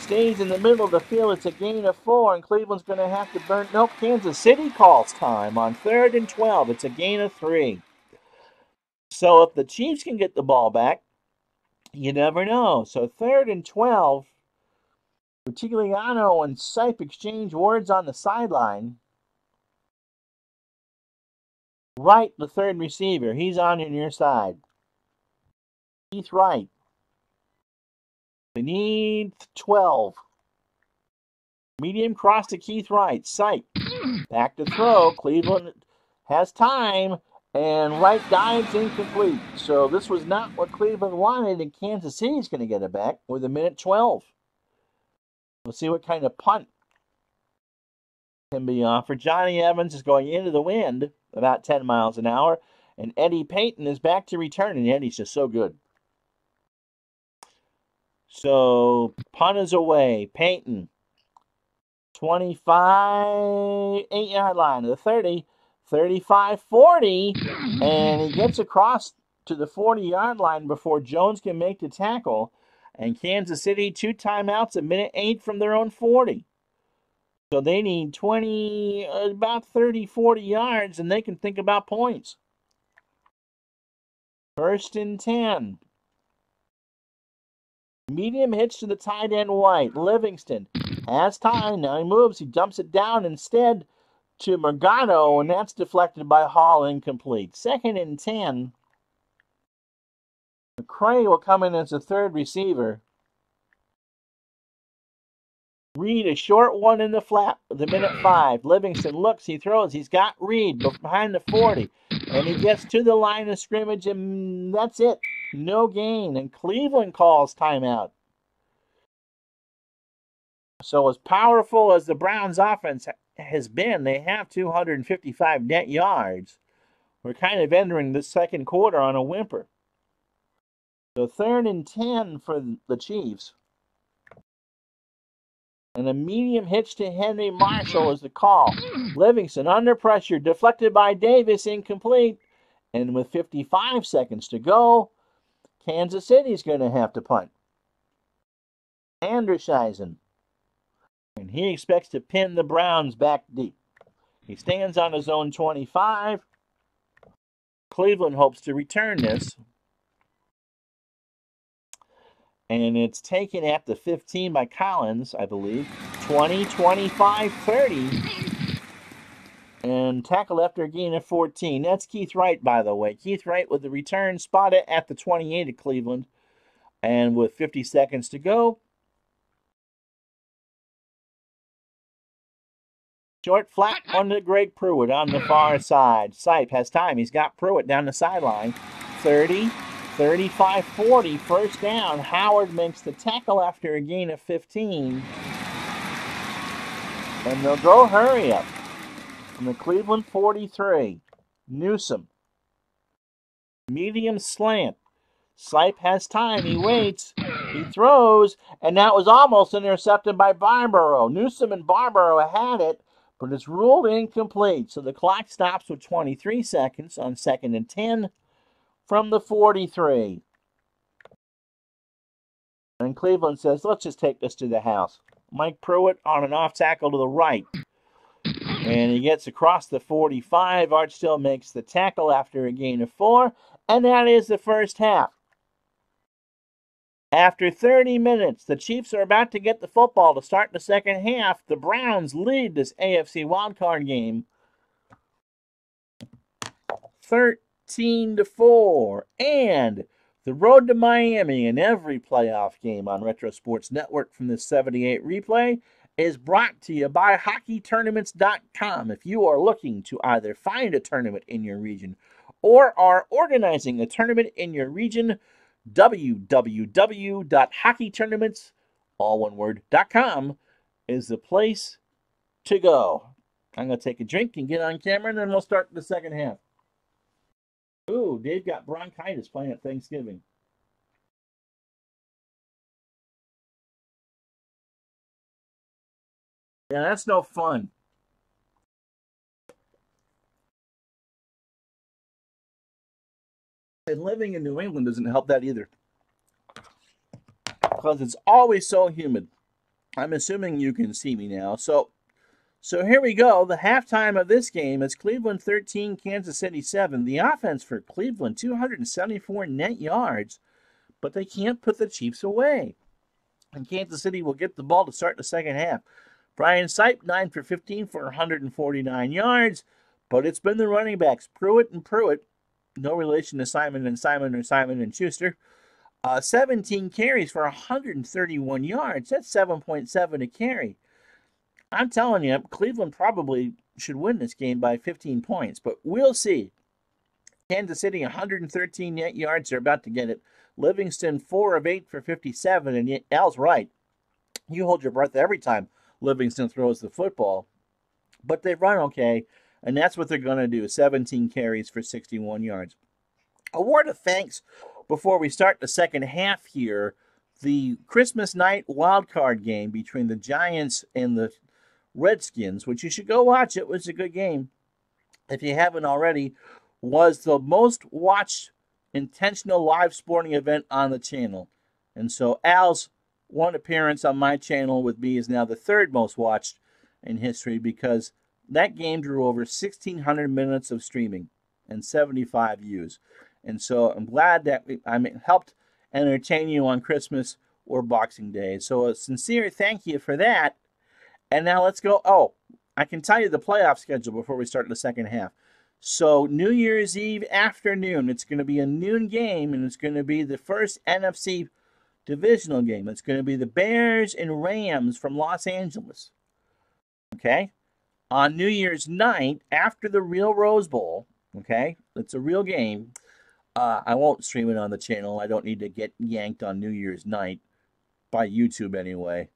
Stays in the middle of the field. It's a gain of 4, and Cleveland's going to have to burn. Nope, Kansas City calls time on 3rd and 12. It's a gain of 3. So if the Chiefs can get the ball back, you never know. So 3rd and 12. Riccigliano and Sipe exchange words on the sideline. Wright, the 3rd receiver. He's on your near side. Keith Wright. They need 12. Medium cross to Keith Wright. Sipe. Back to throw. Cleveland has time. And Wright dives incomplete. So this was not what Cleveland wanted. And Kansas City's going to get it back with 1:12. We'll see what kind of punt can be offered. Johnny Evans is going into the wind about 10 miles an hour. And Eddie Payton is back to return. And Eddie's just so good. So, punt is away. Payton, 25, 8-yard line to the 30, 35, 40, and he gets across to the 40-yard line before Jones can make the tackle. And Kansas City, 2 timeouts, 1:08 from their own 40. So they need about 30, 40 yards, and they can think about points. 1st and 10. Medium hitch to the tight end White. Livingston has time. Now he moves. He dumps it down instead to Morgado, and that's deflected by Hall, incomplete. 2nd and 10. McCray will come in as the 3rd receiver. Reed, a short one in the flat with 1:05. Livingston looks. He throws. He's got Reed behind the 40. And he gets to the line of scrimmage, and that's it. No gain. And Cleveland calls timeout. So as powerful as the Browns' offense has been, they have 255 net yards. We're kind of entering the 2nd quarter on a whimper. So 3rd and 10 for the Chiefs. And a medium hitch to Henry Marshall is the call. Livingston under pressure, deflected by Davis, incomplete. And with 55 seconds to go, Kansas City's going to have to punt. Andershausen. And he expects to pin the Browns back deep. He stands on his own 25. Cleveland hopes to return this. And it's taken at the 15 by Collins, I believe. 20, 25, 30. And tackle after a gain of 14. That's Keith Wright, by the way. Keith Wright with the return spotted at the 28 of Cleveland. And with 50 seconds to go, short flat on to Greg Pruitt on the far side. Sipe has time. He's got Pruitt down the sideline. 30, 35, 40. First down. Howard makes the tackle after a gain of 15. And they'll go hurry up. From the Cleveland 43. Newsom. Medium slant. Sipe has time. He waits. He throws. And that was almost intercepted by Barbaro. Newsom and Barbaro had it, but it's ruled incomplete. So the clock stops with 23 seconds on 2nd and 10 from the 43. And Cleveland says, let's just take this to the house. Mike Pruitt on an off tackle to the right. And he gets across the 45. Art still makes the tackle after a gain of 4. And that is the first half. After 30 minutes, the Chiefs are about to get the football to start the second half. The Browns lead this AFC Wildcard game 13-4. And the road to Miami in every playoff game on Retro Sports Network from the 78 replay is brought to you by HockeyTournaments.com. If you are looking to either find a tournament in your region or are organizing a tournament in your region, www.hockeytournaments.com is the place to go. I'm going to take a drink and get on camera, and then we'll start the second half. Ooh, Dave got bronchitis playing at Thanksgiving. Yeah, that's no fun. And living in New England doesn't help that either, because it's always so humid. I'm assuming you can see me now. So here we go. The halftime of this game is Cleveland 13, Kansas City 7. The offense for Cleveland, 274 net yards, but they can't put the Chiefs away. And Kansas City will get the ball to start the second half. Brian Sipe, 9 for 15 for 149 yards, but it's been the running backs, Pruitt and Pruitt, no relation to Simon and Simon or Simon and Schuster. 17 carries for 131 yards. That's 7.7 a carry. I'm telling you, Cleveland probably should win this game by 15 points, but we'll see. Kansas City, 113 net yards. They're about to get it. Livingston, 4 of 8 for 57, and Al's right. You hold your breath every time Livingston throws the football, but they run okay, and that's what they're going to do. 17 carries for 61 yards. A word of thanks before we start the second half here. The Christmas night wildcard game between the Giants and the Redskins, which you should go watch. It was a good game. If you haven't already, was the most watched intentional live sporting event on the channel. And so Al's one appearance on my channel with me is now the third most watched in history, because that game drew over 1,600 minutes of streaming and 75 views. And so I'm glad that I helped entertain you on Christmas or Boxing Day. So a sincere thank you for that. And now let's go. Oh, I can tell you the playoff schedule before we start the second half. So New Year's Eve afternoon, it's going to be a noon game, and it's going to be the first NFC divisional game. It's going to be the Bears and Rams from Los Angeles. Okay? On New Year's night, after the real Rose Bowl, okay, it's a real game. I won't stream it on the channel. I don't need to get yanked on New Year's night, by YouTube anyway.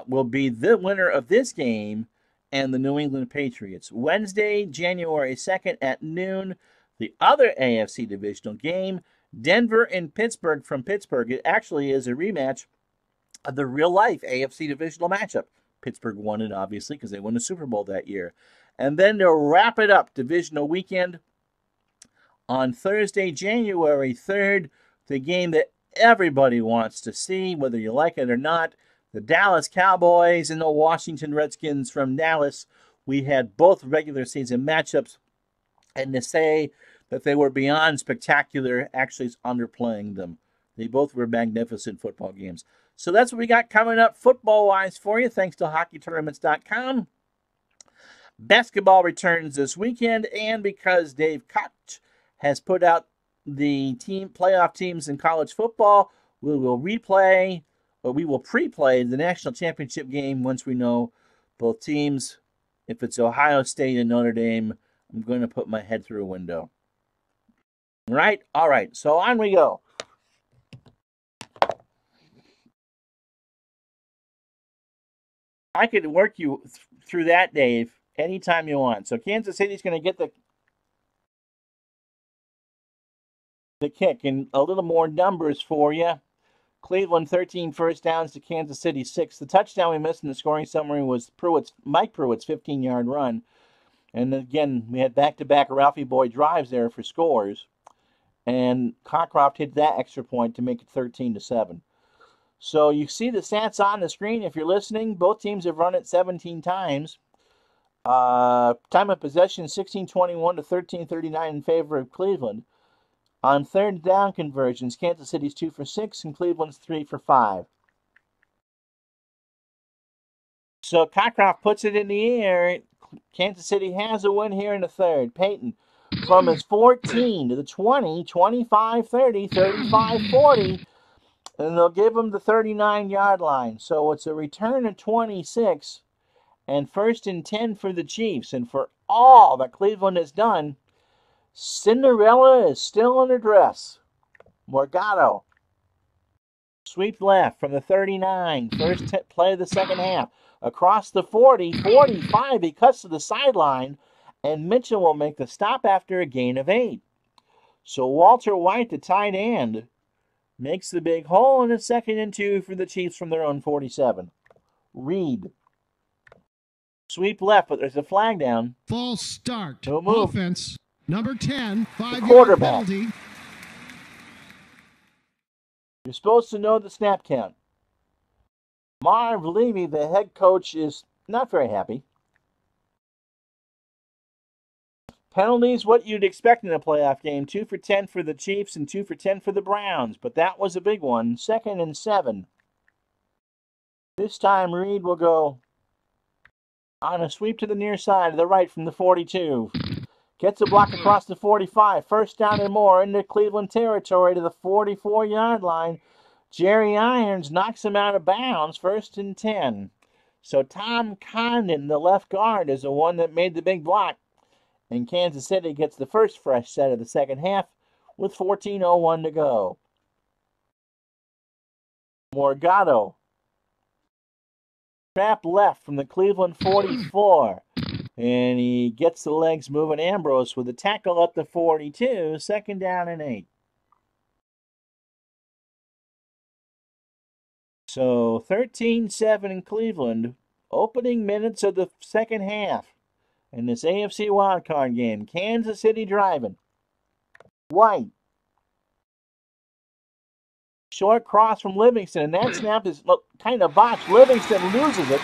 Will be the winner of this game and the New England Patriots. Wednesday, January 2nd at noon, the other AFC divisional game, Denver and Pittsburgh from Pittsburgh. It actually is a rematch of the real-life AFC divisional matchup. Pittsburgh won it, obviously, because they won the Super Bowl that year. And then to wrap it up, divisional weekend, on Thursday, January 3rd, the game that everybody wants to see, whether you like it or not, the Dallas Cowboys and the Washington Redskins from Dallas. We had both regular season matchups, and to say that they were beyond spectacular actually is underplaying them. They both were magnificent football games. So that's what we got coming up football-wise for you, thanks to HockeyTournaments.com. Basketball returns this weekend, and because Dave Koch has put out the playoff teams in college football, We will replay, or we will pre-play the national championship game once we know both teams. If it's Ohio State and Notre Dame, I'm going to put my head through a window. Right? All right. So on we go. I could work you through that, Dave, anytime you want. So Kansas City's going to get the kick, and a little more numbers for you. Cleveland 13 first downs to Kansas City 6. The touchdown we missed in the scoring summary was Mike Pruitt's 15-yard run. And again, we had back-to-back Ralphie Boy drives there for scores. And Cockcroft hit that extra point to make it 13-7. So you see the stats on the screen if you're listening. Both teams have run it 17 times. Time of possession 16-21 to 13-39 in favor of Cleveland. On third down conversions, Kansas City's 2 for 6 and Cleveland's 3 for 5. So Cockcroft puts it in the air. Kansas City has a win here in the third. Peyton from his 14 to the 20, 25-30, 35-40. And they'll give him the 39-yard line. So it's a return of 26 and 1st and 10 for the Chiefs. And for all that Cleveland has done, Cinderella is still in her dress. Morgado. Sweep left from the 39. First play of the second half. Across the 40, 45. He cuts to the sideline. And Mitchell will make the stop after a gain of 8. So Walter White, the tight end, makes the big hole in a 2nd and 2 for the Chiefs from their own 47. Reed. Sweep left, but there's a flag down. False start. No move. Offense. Number 10, 5-yard quarterback. penalty. You're supposed to know the snap count. Marv Levy, the head coach, is not very happy. Penalties, what you'd expect in a playoff game. 2 for 10 for the Chiefs and 2 for 10 for the Browns. But that was a big one. 2nd and 7. This time Reed will go on a sweep to the near side of the right from the 42. Gets a block across the 45. 1st down and more into Cleveland territory to the 44-yard line. Jerry Irons knocks him out of bounds. 1st and 10. So Tom Condon, the left guard, is the one that made the big block. And Kansas City gets the first fresh set of the second half with 14:01 to go. Morgado. Trap left from the Cleveland 44. And he gets the legs moving. Ambrose with a tackle up the 42. 2nd down and 8. So 13-7 in Cleveland. Opening minutes of the second half. In this AFC Wildcard game, Kansas City driving. White. Short cross from Livingston, and that snap is kind of botched. Livingston loses it.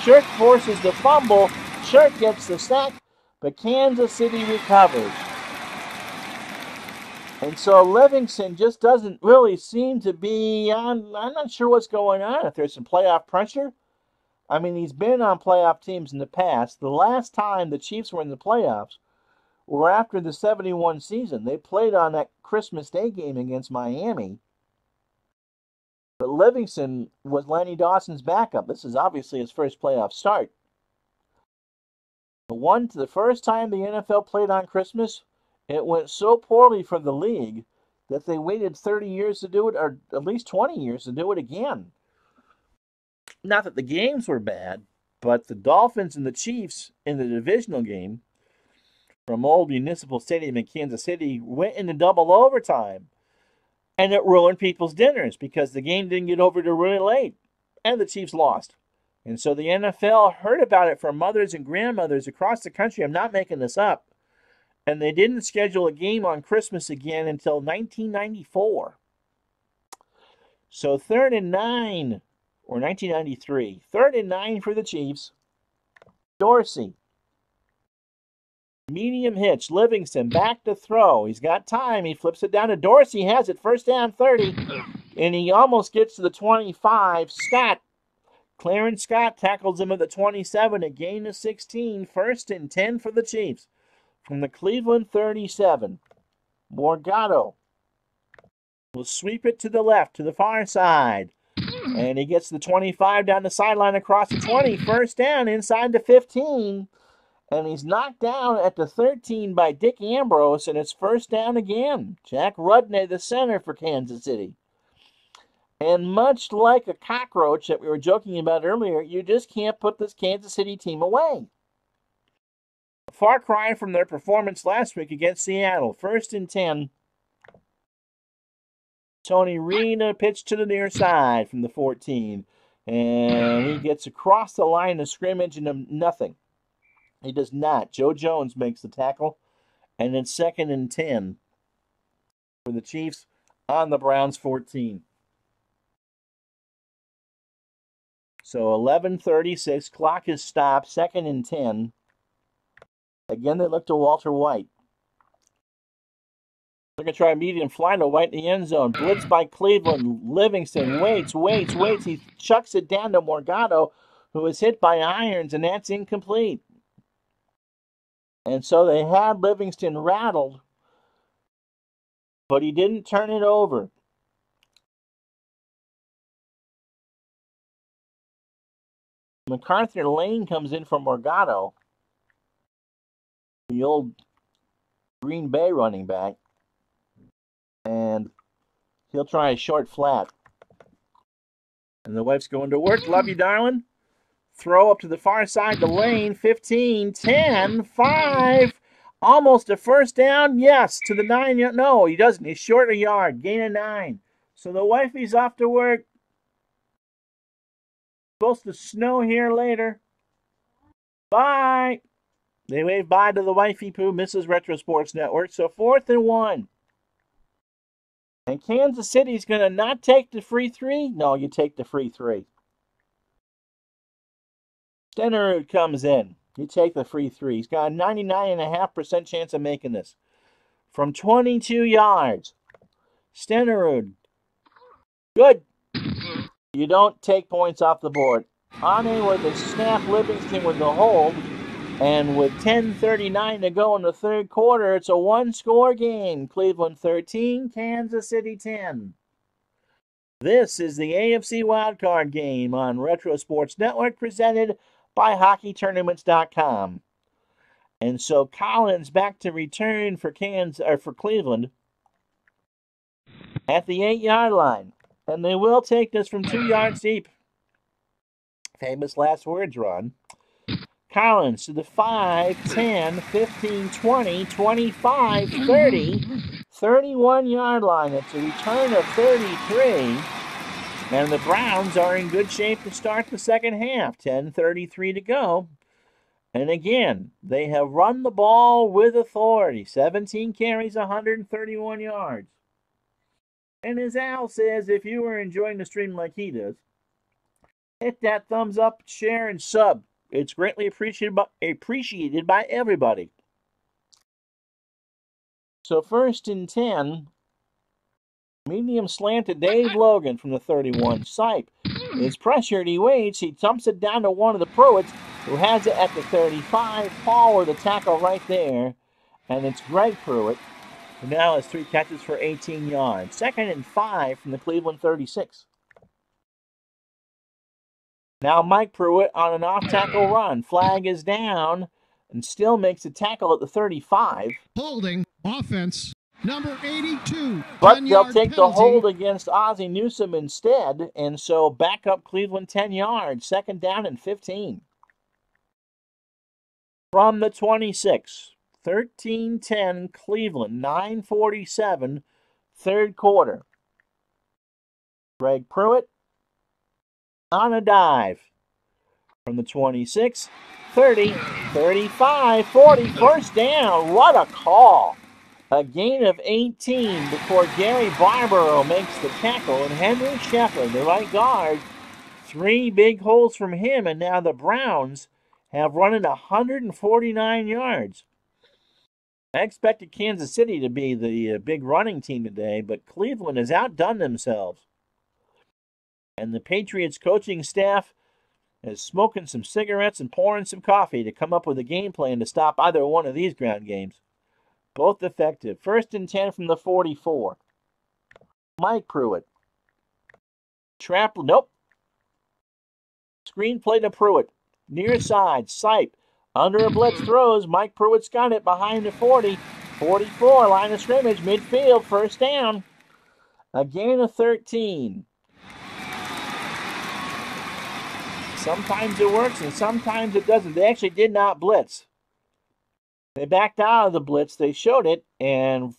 Shirk forces the fumble. Shirk gets the sack, but Kansas City recovers. And so Livingston just doesn't really seem to be on. I'm not sure what's going on. If there's some playoff pressure. I mean, he's been on playoff teams in the past. The last time the Chiefs were in the playoffs were after the 71 season. They played on that Christmas Day game against Miami. But Livingston was Lenny Dawson's backup. This is obviously his first playoff start. The first time the NFL played on Christmas, it went so poorly for the league that they waited 30 years to do it, or at least 20 years to do it again. Not that the games were bad, but the Dolphins and the Chiefs in the divisional game from old Municipal Stadium in Kansas City went into double overtime. And it ruined people's dinners because the game didn't get over till really late. And the Chiefs lost. And so the NFL heard about it from mothers and grandmothers across the country. I'm not making this up. And they didn't schedule a game on Christmas again until 1994. So 3rd and 9. Or 1993. 3rd and 9 for the Chiefs. Dorsey. Medium hitch. Livingston back to throw. He's got time. He flips it down to Dorsey. Has it. 1st down 30. And he almost gets to the 25. Scott. Clarence Scott tackles him at the 27. A gain of 16. 1st and 10 for the Chiefs. From the Cleveland 37. Morgado. will sweep it to the left, to the far side. And he gets the 25 down the sideline across the 20. First down inside the 15. And he's knocked down at the 13 by Dick Ambrose, and it's first down again. Jack Rudnay, the center for Kansas City. And much like a cockroach that we were joking about earlier, you just can't put this Kansas City team away. A far cry from their performance last week against Seattle. First and 10. Tony Reed, a pitch to the near side from the 14. And he gets across the line of scrimmage and nothing. He does not. Joe Jones makes the tackle. And it's second and 10 for the Chiefs on the Browns 14. So 11:36. Clock is stopped. Second and 10. Again, they look to Walter White. They're going to try a medium fly to White in the end zone. Blitz by Cleveland. Livingston waits. He chucks it down to Morgado, who is hit by irons, and that's incomplete. And so they had Livingston rattled, but he didn't turn it over. MacArthur Lane comes in for Morgado, the old Green Bay running back, and he'll try a short flat. And the wife's going to work. Love you, darling. Throw up to the far side, the lane, 15, 10, 5. Almost a first down. Yes, to the 9. No, he doesn't. He's short a yard. Gain of 9. So the wifey's off to work. Supposed to snow here later. Bye. They wave bye to the wifey poo, Mrs. Retro Sports Network. So 4th and 1. And Kansas City's going to not take the free 3. No, you take the free 3. Stenerud comes in. You take the free 3. He's got a 99.5% chance of making this. From 22 yards. Stenerud. Good. You don't take points off the board. Ane with the snap, Livingston with the hold. And with 10:39 to go in the third quarter, it's a one-score game. Cleveland 13, Kansas City 10. This is the AFC Wildcard game on Retro Sports Network, presented by HockeyTournaments.com. And so Collins back to return for Cleveland at the 8-yard line. And they will take this from 2 yards deep. Famous last words, Ron. Collins to the 5, 10, 15, 20, 25, 30, 31-yard line. It's a return of 33. And the Browns are in good shape to start the second half. 10:33 to go. And again, they have run the ball with authority. 17 carries, 131 yards. And as Al says, if you are enjoying the stream like he does, hit that thumbs up, share, and sub. It's greatly appreciated by everybody. So 1st and 10. Medium slant to Dave Logan from the 31. Sipe is pressured. He waits. He dumps it down to one of the Pruitts, who has it at the 35. Paul with a tackle right there. And it's Greg Pruitt, who now has 3 catches for 18 yards. 2nd and 5 from the Cleveland 36. Now Mike Pruitt on an off-tackle run. Flag is down and still makes a tackle at the 35. Holding offense. Number 82. But they'll take the hold against Ozzie Newsome instead, and so back up Cleveland 10 yards. 2nd down and 15. From the 26. 13-10 Cleveland. 9:47. Third quarter. Greg Pruitt on a dive. From the 26. 30. 35. 40. First down. What a call. A gain of 18 before Gary Barbaro makes the tackle, and Henry Shepard, the right guard, 3 big holes from him, and now the Browns have run it 149 yards. I expected Kansas City to be the big running team today, but Cleveland has outdone themselves. And the Patriots coaching staff is smoking some cigarettes and pouring some coffee to come up with a game plan to stop either one of these ground games. Both effective. 1st and 10 from the 44. Mike Pruitt. Trap, nope. Screenplay to Pruitt. Near side, Sipe. Under a blitz throws. Mike Pruitt's got it behind the 40. 44, line of scrimmage, midfield, first down. A gain of 13. Sometimes it works and sometimes it doesn't. They actually did not blitz. They backed out of the blitz. They showed it and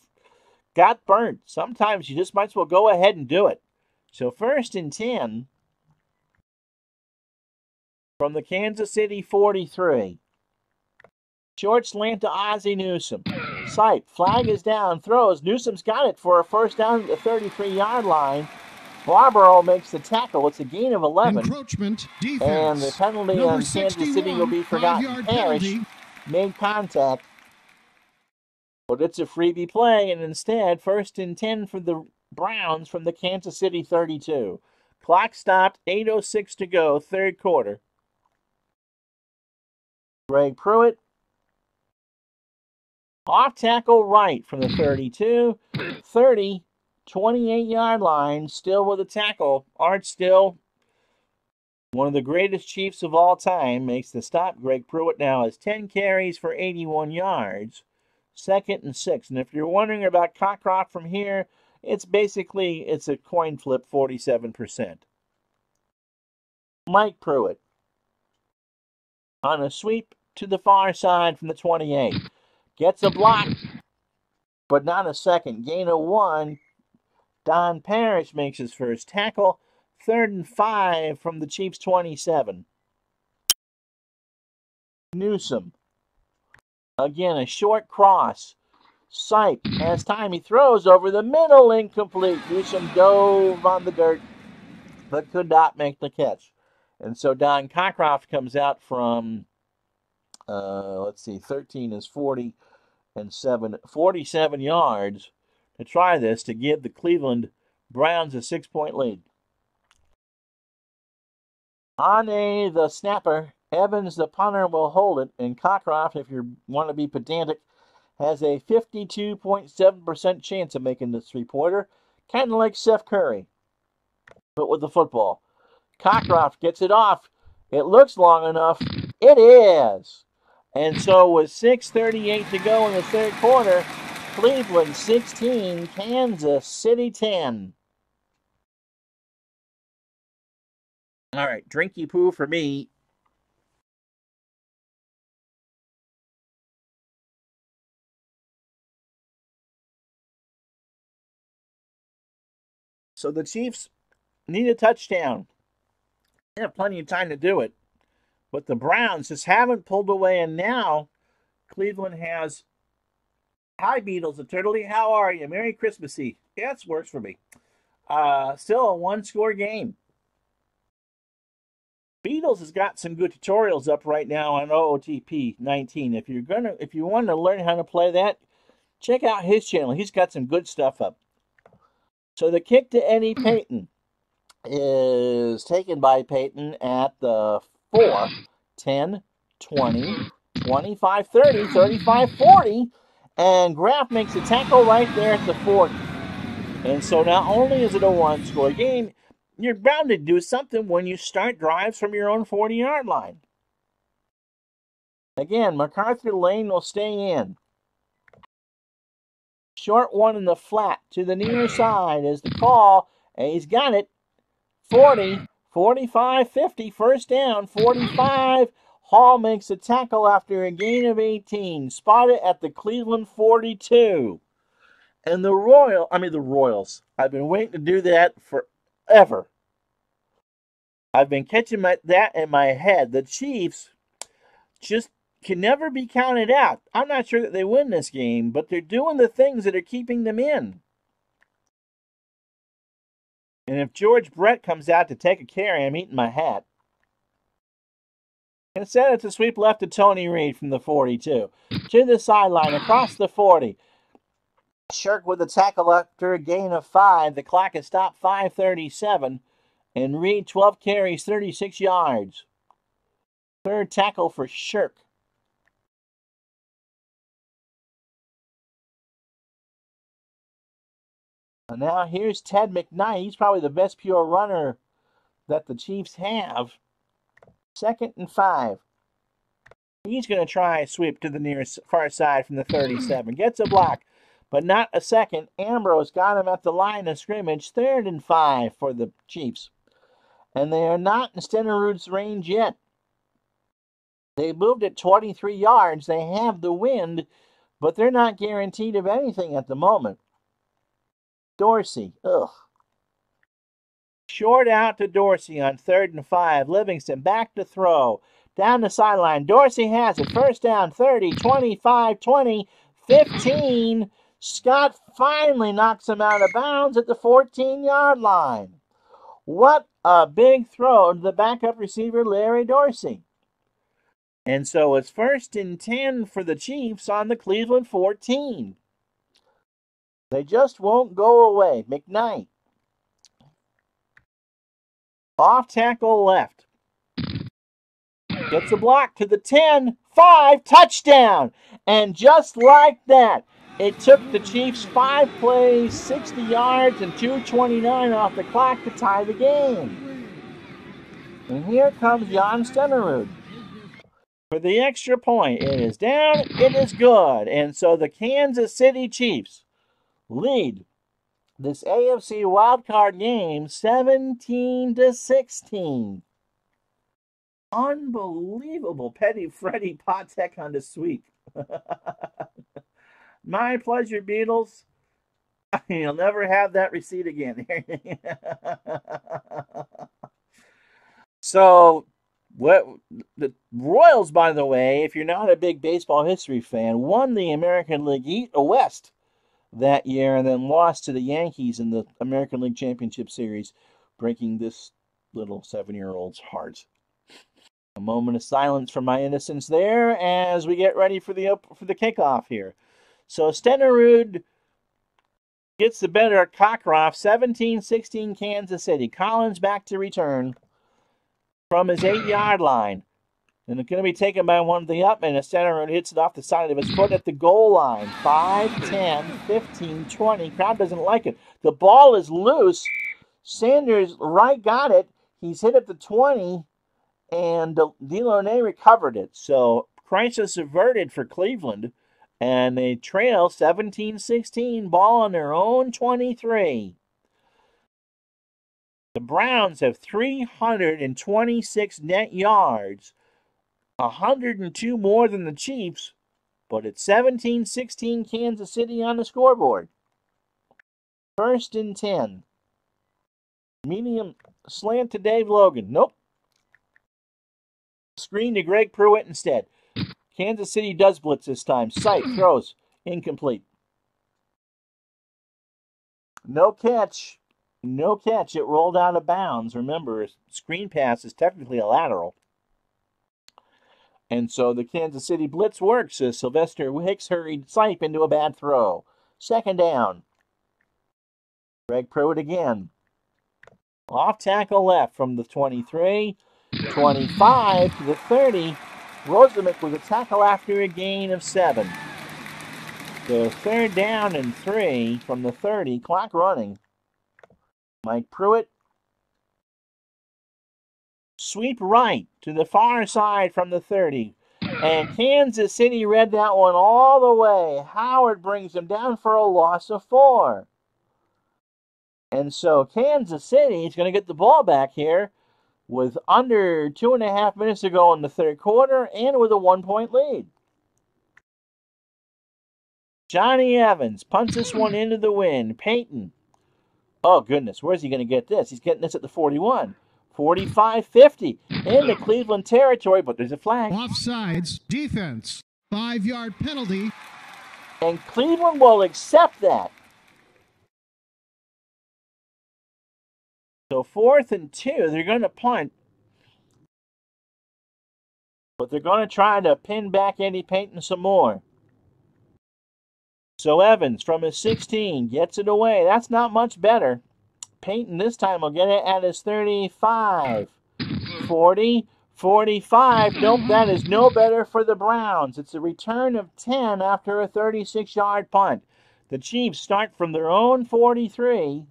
got burnt. Sometimes you just might as well go ahead and do it. So 1st and 10 from the Kansas City 43. Short slant to Ozzie Newsome. Sipe, flag is down, throws. Newsome's got it for a first down at the 33-yard line. Barbaro makes the tackle. It's a gain of 11. Encroachment defense. And the penalty Number on Kansas City will be forgotten. Parrish made contact, but it's a freebie play, and instead, 1st and 10 for the Browns from the Kansas City 32. Clock stopped, 8:06 to go, 3rd quarter. Greg Pruitt. Off tackle right from the 32. 30, 28-yard line, still with a tackle. Art Still, one of the greatest Chiefs of all time, makes the stop. Greg Pruitt now has 10 carries for 81 yards. 2nd and 6. And if you're wondering about Cockcroft from here, it's a coin flip, 47%. Mike Pruitt on a sweep to the far side from the 28. Gets a block, but not a second. Gain of 1. Don Parrish makes his first tackle. 3rd and 5 from the Chiefs 27. Newsome. Again, a short cross. Sipe has time. He throws over the middle, incomplete. Newsome dove on the dirt, but could not make the catch. And so Don Cockcroft comes out from, 13 is 40 and 47 yards to try this to give the Cleveland Browns a 6-point lead. Ane, the snapper. Evans, the punter, will hold it. And Cockcroft, if you want to be pedantic, has a 52.7% chance of making this 3-pointer. Kind of like Steph Curry, but with the football. Cockcroft gets it off. It looks long enough. It is. And so with 6:38 to go in the 3rd quarter, Cleveland 16, Kansas City 10. All right, drinky poo for me. So the Chiefs need a touchdown. They have plenty of time to do it. But the Browns just haven't pulled away, and now Cleveland has, hi Beatles, eternally, how are you? Merry Christmassy. Yeah, it works for me. Still a 1-score game. Beatles has got some good tutorials up right now on OOTP 19. If you want to learn how to play that, check out his channel. He's got some good stuff up. So the kick to Eddie Payton is taken by Payton at the 4, 10, 20, 25, 30, 35, 40, and Graff makes a tackle right there at the 40. And so not only is it a 1-score game, you're bound to do something when you start drives from your own 40-yard line. Again, MacArthur Lane will stay in. Short one in the flat to the near side is the call, and he's got it. 40, 45, 50, first down, 45. Hall makes a tackle after a gain of 18. Spotted at the Cleveland 42. And the Royals. I've been waiting to do that forever. I've been catching that in my head. The Chiefs just can never be counted out. I'm not sure that they win this game, but they're doing the things that are keeping them in. And if George Brett comes out to take a carry, I'm eating my hat. Instead, it's a sweep left to Tony Reed from the 42. To the sideline, across the 40. Shirk with a tackle after a gain of 5. The clock has stopped 5:37. And Reed, 12 carries, 36 yards. 3rd tackle for Shirk. And now here's Ted McKnight. He's probably the best pure runner that the Chiefs have. 2nd and 5. He's going to try a sweep to the nearest far side from the 37. Gets a block, but not a second. Ambrose got him at the line of scrimmage. 3rd and 5 for the Chiefs. And they are not in Stenerud's range yet. They moved at 23 yards. They have the wind, but they're not guaranteed of anything at the moment. Dorsey, short out to Dorsey on 3rd and 5. Livingston back to throw. Down the sideline. Dorsey has it. 1st down, 30, 25, 20, 15. Scott finally knocks him out of bounds at the 14-yard line. What a big throw to the backup receiver, Larry Dorsey. And so it's 1st and 10 for the Chiefs on the Cleveland 14. They just won't go away. McKnight. Off tackle left. Gets a block to the 10, 5, touchdown. And just like that, it took the Chiefs 5 plays, 60 yards, and 2:29 off the clock to tie the game. And here comes Jan Stenerud for the extra point. It is down, it is good. And so the Kansas City Chiefs lead this AFC Wildcard game 17-16. Unbelievable Petty Freddy Patek on the sweep. My pleasure, Beatles. You'll never have that receipt again. So, what the Royals, by the way, if you're not a big baseball history fan, won the American League West that year and then lost to the Yankees in the American League Championship Series, breaking this little 7-year-old's heart. A moment of silence for my innocence there as we get ready for the kickoff here. So Stenerud gets the better at Cockcroft, 17-16 Kansas City. Collins back to return from his 8-yard line. And it's going to be taken by one of the upmen as Stenerud hits it off the side of his foot at the goal line. 5, 10, 15, 20. Crowd doesn't like it. The ball is loose. Sanders right got it. He's hit at the 20. And Delaunay recovered it. So crisis averted for Cleveland. And they trail 17-16. Ball on their own 23. The Browns have 326 net yards. 102 more than the Chiefs. But it's 17-16 Kansas City on the scoreboard. 1st and 10. Medium slant to Dave Logan. Nope. Screen to Greg Pruitt instead. Kansas City does blitz this time. Sight throws incomplete. No catch. No catch. It rolled out of bounds. Remember, a screen pass is technically a lateral. And so the Kansas City blitz works as Sylvester Hicks hurried Sipe into a bad throw. 2nd down. Greg Pruitt again. Off tackle left from the 23. 25 to the 30. Rosemick with a tackle after a gain of 7. So 3rd down and 3 from the 30. Clock running. Mike Pruitt. Sweep right to the far side from the 30. And Kansas City read that one all the way. Howard brings him down for a loss of 4. And so Kansas City is going to get the ball back here with under 2.5 minutes to go in the 3rd quarter and with a 1-point lead. Johnny Evans punts this one into the wind. Payton. Oh, goodness. Where's he going to get this? He's getting this at the 41. 45-50 into Cleveland territory, but there's a flag. Offsides, defense, 5-yard penalty. And Cleveland will accept that. So 4th and 2, they're going to punt. But they're going to try to pin back Eddie Payton some more. So Evans from his 16 gets it away. That's not much better. Payton this time will get it at his 35. 40, 45. Nope, that is no better for the Browns. It's a return of 10 after a 36-yard punt. The Chiefs start from their own 43.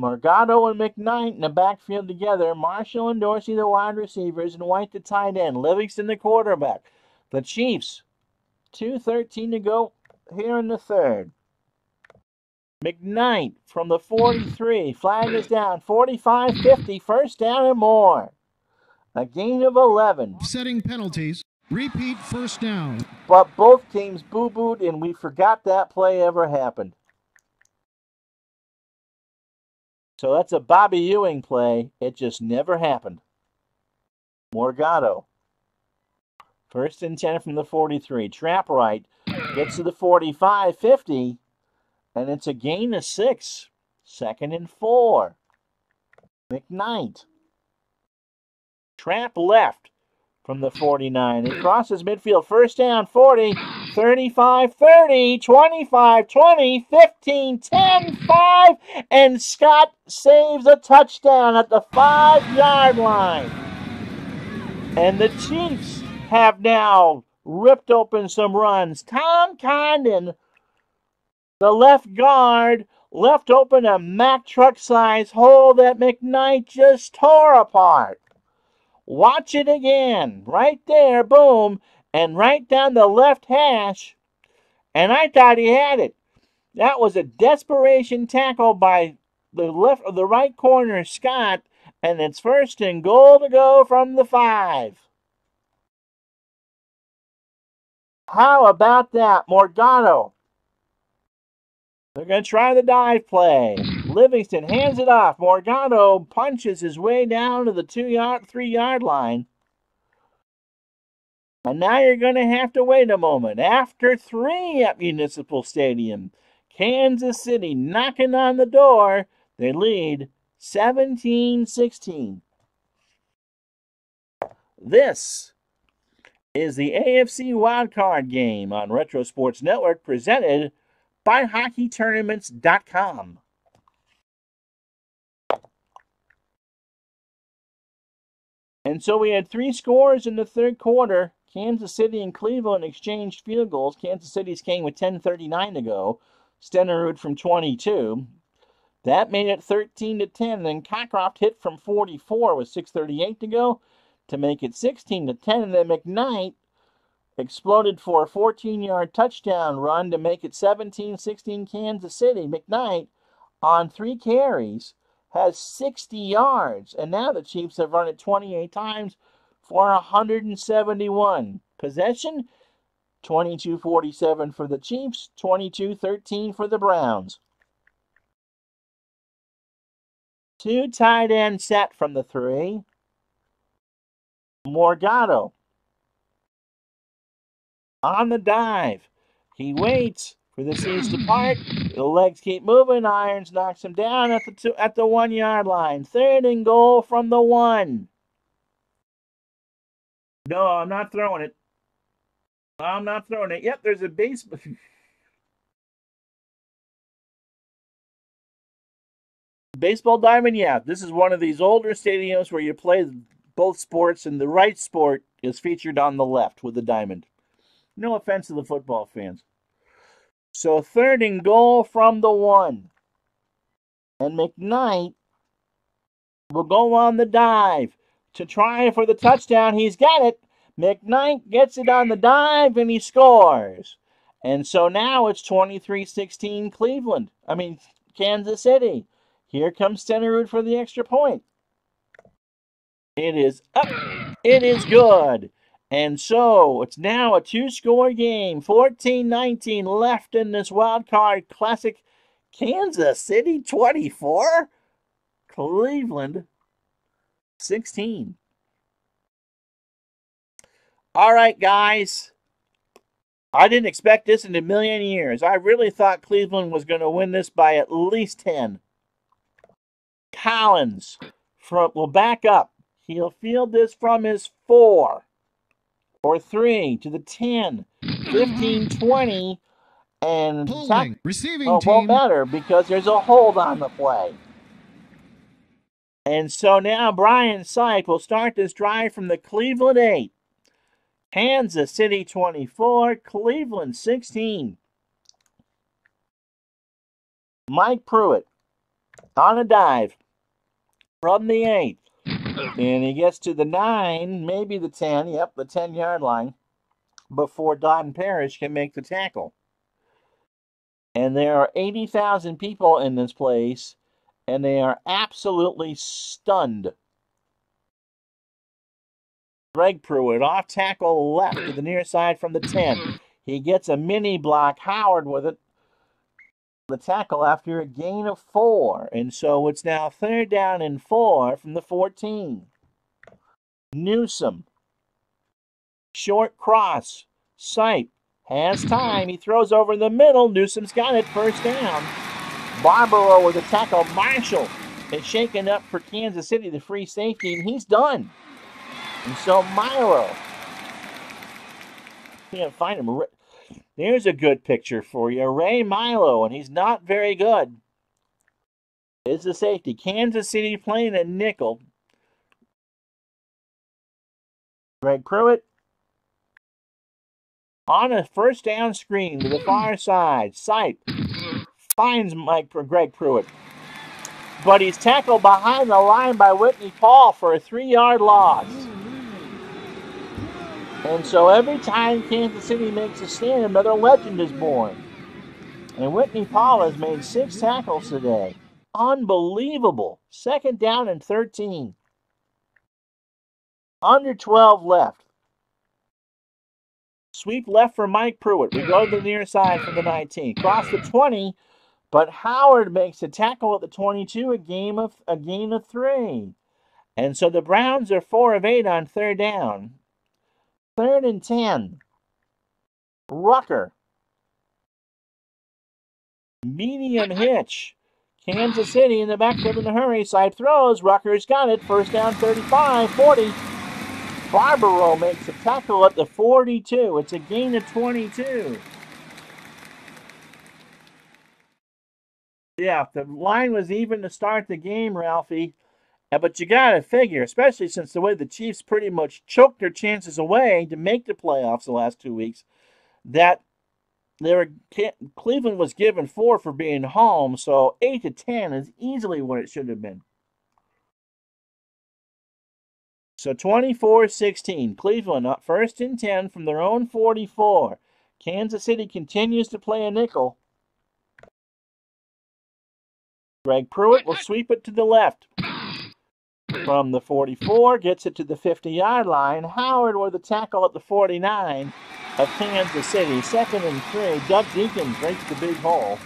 Morgado and McKnight in the backfield together. Marshall and Dorsey, the wide receivers, and White, the tight end. Livingston, the quarterback. The Chiefs, 2:13 to go here in the third. McKnight from the 43. Flag is down. 45-50. First down and more. A gain of 11. Setting penalties. Repeat first down. But both teams boo-booed, and we forgot that play ever happened. So that's a Bobby Ewing play. It just never happened. Morgado. First and 10 from the 43. Trap right. Gets to the 45-50. And it's a gain of 6. Second and 4. McKnight. Trap left from the 49. He crosses midfield. First down, 40, 35, 30, 25, 20, 15, 10, 5. And Scott saves a touchdown at the 5-yard line. And the Chiefs have now ripped open some runs. Tom Condon, the left guard, left open a Mack truck-size hole that McKnight just tore apart. Watch it again. Right there, boom, and right down the left hash. And I thought he had it. That was a desperation tackle by the right corner, Scott, and it's first and goal to go from the 5. How about that, Morgado? They're going to try the dive play. Livingston hands it off. Morgado punches his way down to the 3-yard line. And now you're going to have to wait a moment. After 3 at Municipal Stadium, Kansas City knocking on the door. They lead 17-16. This is the AFC Wildcard game on Retro Sports Network, presented by HockeyTournaments.com. And so we had 3 scores in the third quarter. Kansas City and Cleveland exchanged field goals. Kansas City's came with 10:39 to go. Stenerud from 22. That made it 13-10. Then Cockcroft hit from 44 with 6:38 to go to make it 16-10. And then McKnight exploded for a 14-yard touchdown run to make it 17-16 Kansas City. McKnight, on 3 carries, has 60 yards. And now the Chiefs have run it 28 times for 171. Possession, 22-47 for the Chiefs, 22-13 for the Browns. 2 tight end set from the 3. Morgado on the dive. He waits for the seas to part. The legs keep moving. Irons knocks him down at the 1-yard line. Third and goal from the 1. No, I'm not throwing it. I'm not throwing it. Yep, there's a baseball diamond. Yeah, this is one of these older stadiums where you play both sports, and the right sport is featured on the left with the diamond. No offense to the football fans. So third and goal from the 1. And McKnight will go on the dive to try for the touchdown. He's got it. McKnight gets it on the dive, and he scores. And so now it's 23-16 Kansas City. Here comes Stenerud for the extra point. It is up. It is good. And so it's now a 2-score game. 14-19 left in this Wild Card Classic. Kansas City 24. Cleveland 16. All right, guys. I didn't expect this in a million years. I really thought Cleveland was going to win this by at least 10. Collins will back up. He'll field this from his 4 or 3 to the 10, 15, 20, and receiving won't matter because there's a hold on the play. And so now Brian Sipe will start this drive from the Cleveland 8. Kansas City 24, Cleveland 16. Mike Pruitt on a dive from the 8. And he gets to the 9, maybe the 10, yep, the 10-yard line, before Don Parrish can make the tackle. And there are 80,000 people in this place, and they are absolutely stunned. Greg Pruitt off tackle left to the near side from the 10. He gets a mini block. Howard with it. The tackle after a gain of 4. And so it's now 3rd down and 4 from the 14. Newsom. Short cross. Sipe has time. He throws over the middle. Newsom's got it. 1st down. Barbaro with a tackle. Marshall is shaken up for Kansas City, the free safety, and he's done. And so Milo. Can't find him. There's a good picture for you. Ray Milo, and he's not very good. Is the safety. Kansas City playing a nickel. Greg Pruitt on a 1st down screen to the far side. Sipe finds Greg Pruitt. But he's tackled behind the line by Whitney Paul for a 3-yard loss. And so every time Kansas City makes a stand, another legend is born. And Whitney Paul has made 6 tackles today. Unbelievable. 2nd down and 13. Under 12 left. Sweep left for Mike Pruitt. We go to the near side from the 19. Cross the 20, but Howard makes a tackle at the 22, a gain of 3. And so the Browns are 4 of 8 on 3rd down. 3rd and 10. Rucker. Medium hitch. Kansas City in the backfield in a hurry. Side throws. Rucker's got it. 1st down, 35, 40. Barbaro makes a tackle at the 42. It's a gain of 22. Yeah, the line was even to start the game, Ralphie. But you got to figure, especially since the way the Chiefs pretty much choked their chances away to make the playoffs the last 2 weeks, that Cleveland was given 4 for being home, so 8-10 is easily what it should have been. So 24-16, Cleveland up 1st and 10 from their own 44. Kansas City continues to play a nickel. Greg Pruitt will sweep it to the left. From the 44, gets it to the 50-yard line. Howard with a tackle at the 49 of Kansas City. 2nd and 3. Doug Deacon breaks the big hole.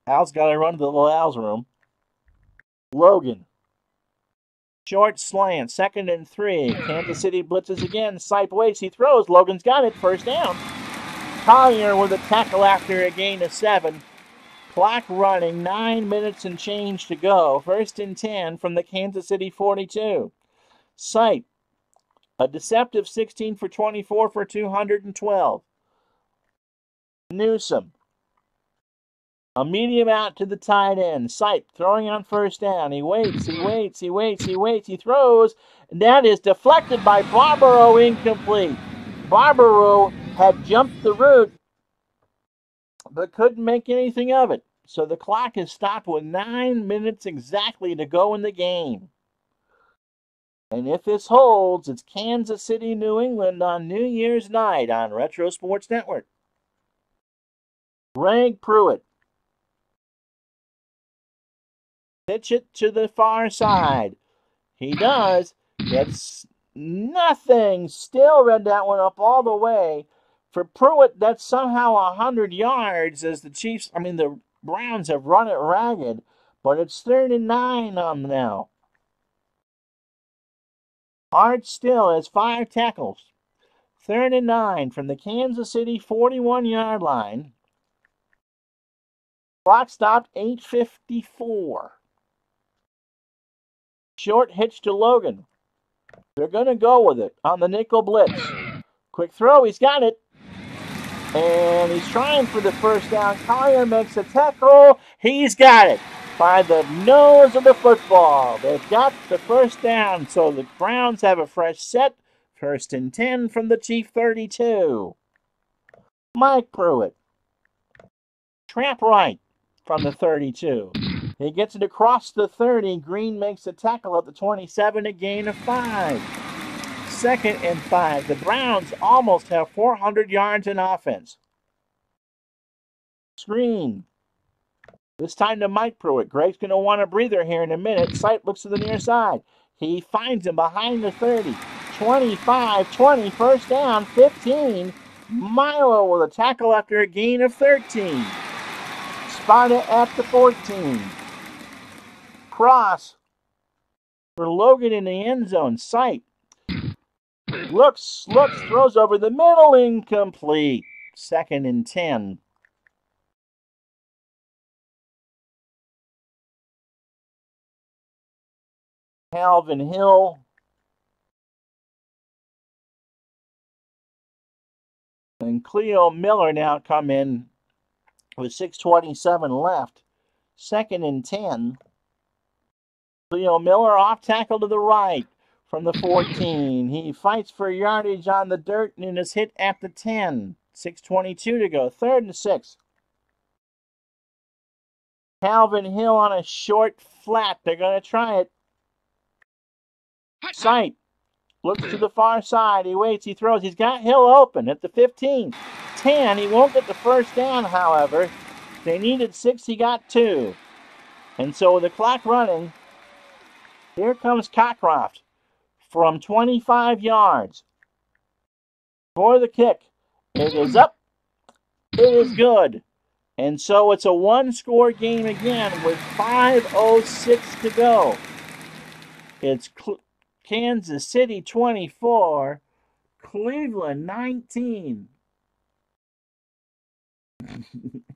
Al's got to run to the little Al's room. Logan. Short slant. 2nd and 3. Kansas City blitzes again. Sipe waits. He throws. Logan's got it. 1st down. Collier with a tackle after a gain of 7. Clock running, 9 minutes and change to go. 1st and 10 from the Kansas City 42. Sipe, a deceptive 16 for 24 for 212. Newsom, a medium out to the tight end. Sipe throwing on 1st down. He waits. He throws. And that is deflected by Barbaro, incomplete. Barbaro had jumped the route, but couldn't make anything of it. So the clock is stopped with 9 minutes exactly to go in the game. And if this holds, it's Kansas City, New England on New Year's night on Retro Sports Network. Greg Pruitt. Pitch it to the far side. He does. It's nothing. Still read that one up all the way. For Pruitt, that's somehow 100 yards as the Browns have run it ragged. But it's 3rd and 9 on them now. Hart still has 5 tackles. 3rd and 9 from the Kansas City 41-yard line. Clock stopped 8:54. Short hitch to Logan. They're going to go with it on the nickel blitz. Quick throw, he's got it. And he's trying for the 1st down. Collier makes a tackle. He's got it. by the nose of the football. They've got the first down, so the Browns have a fresh set. 1st and 10 from the Chief 32. Mike Pruitt. Trap right from the 32. He gets it across the 30. Green makes a tackle at the 27, a gain of 5. 2nd and 5. The Browns almost have 400 yards in offense. Screen. This time to Mike Pruitt. Greg's going to want a breather here in a minute. Sight looks to the near side. He finds him behind the 30. 25, 20, first down, 15. Milo with a tackle after a gain of 13. Spotted at the 14. Cross for Logan in the end zone. Sight. Looks, throws over the middle, incomplete. 2nd and 10. Calvin Hill. And Cleo Miller now come in with 6:27 left. 2nd and 10. Cleo Miller off tackle to the right from the 14. He fights for yardage on the dirt and is hit at the 10. 6:22 to go. 3rd and 6. Calvin Hill on a short flat. They're going to try it. Sight. Looks to the far side. He waits. He throws. He's got Hill open at the 15. 10. He won't get the first down, however. They needed 6. He got 2. And so with the clock running, here comes Cockcroft from 25 yards for the kick. It is up. It is good. And so it's a one-score game again with 5:06 to go. It's Kansas City 24, Cleveland 19.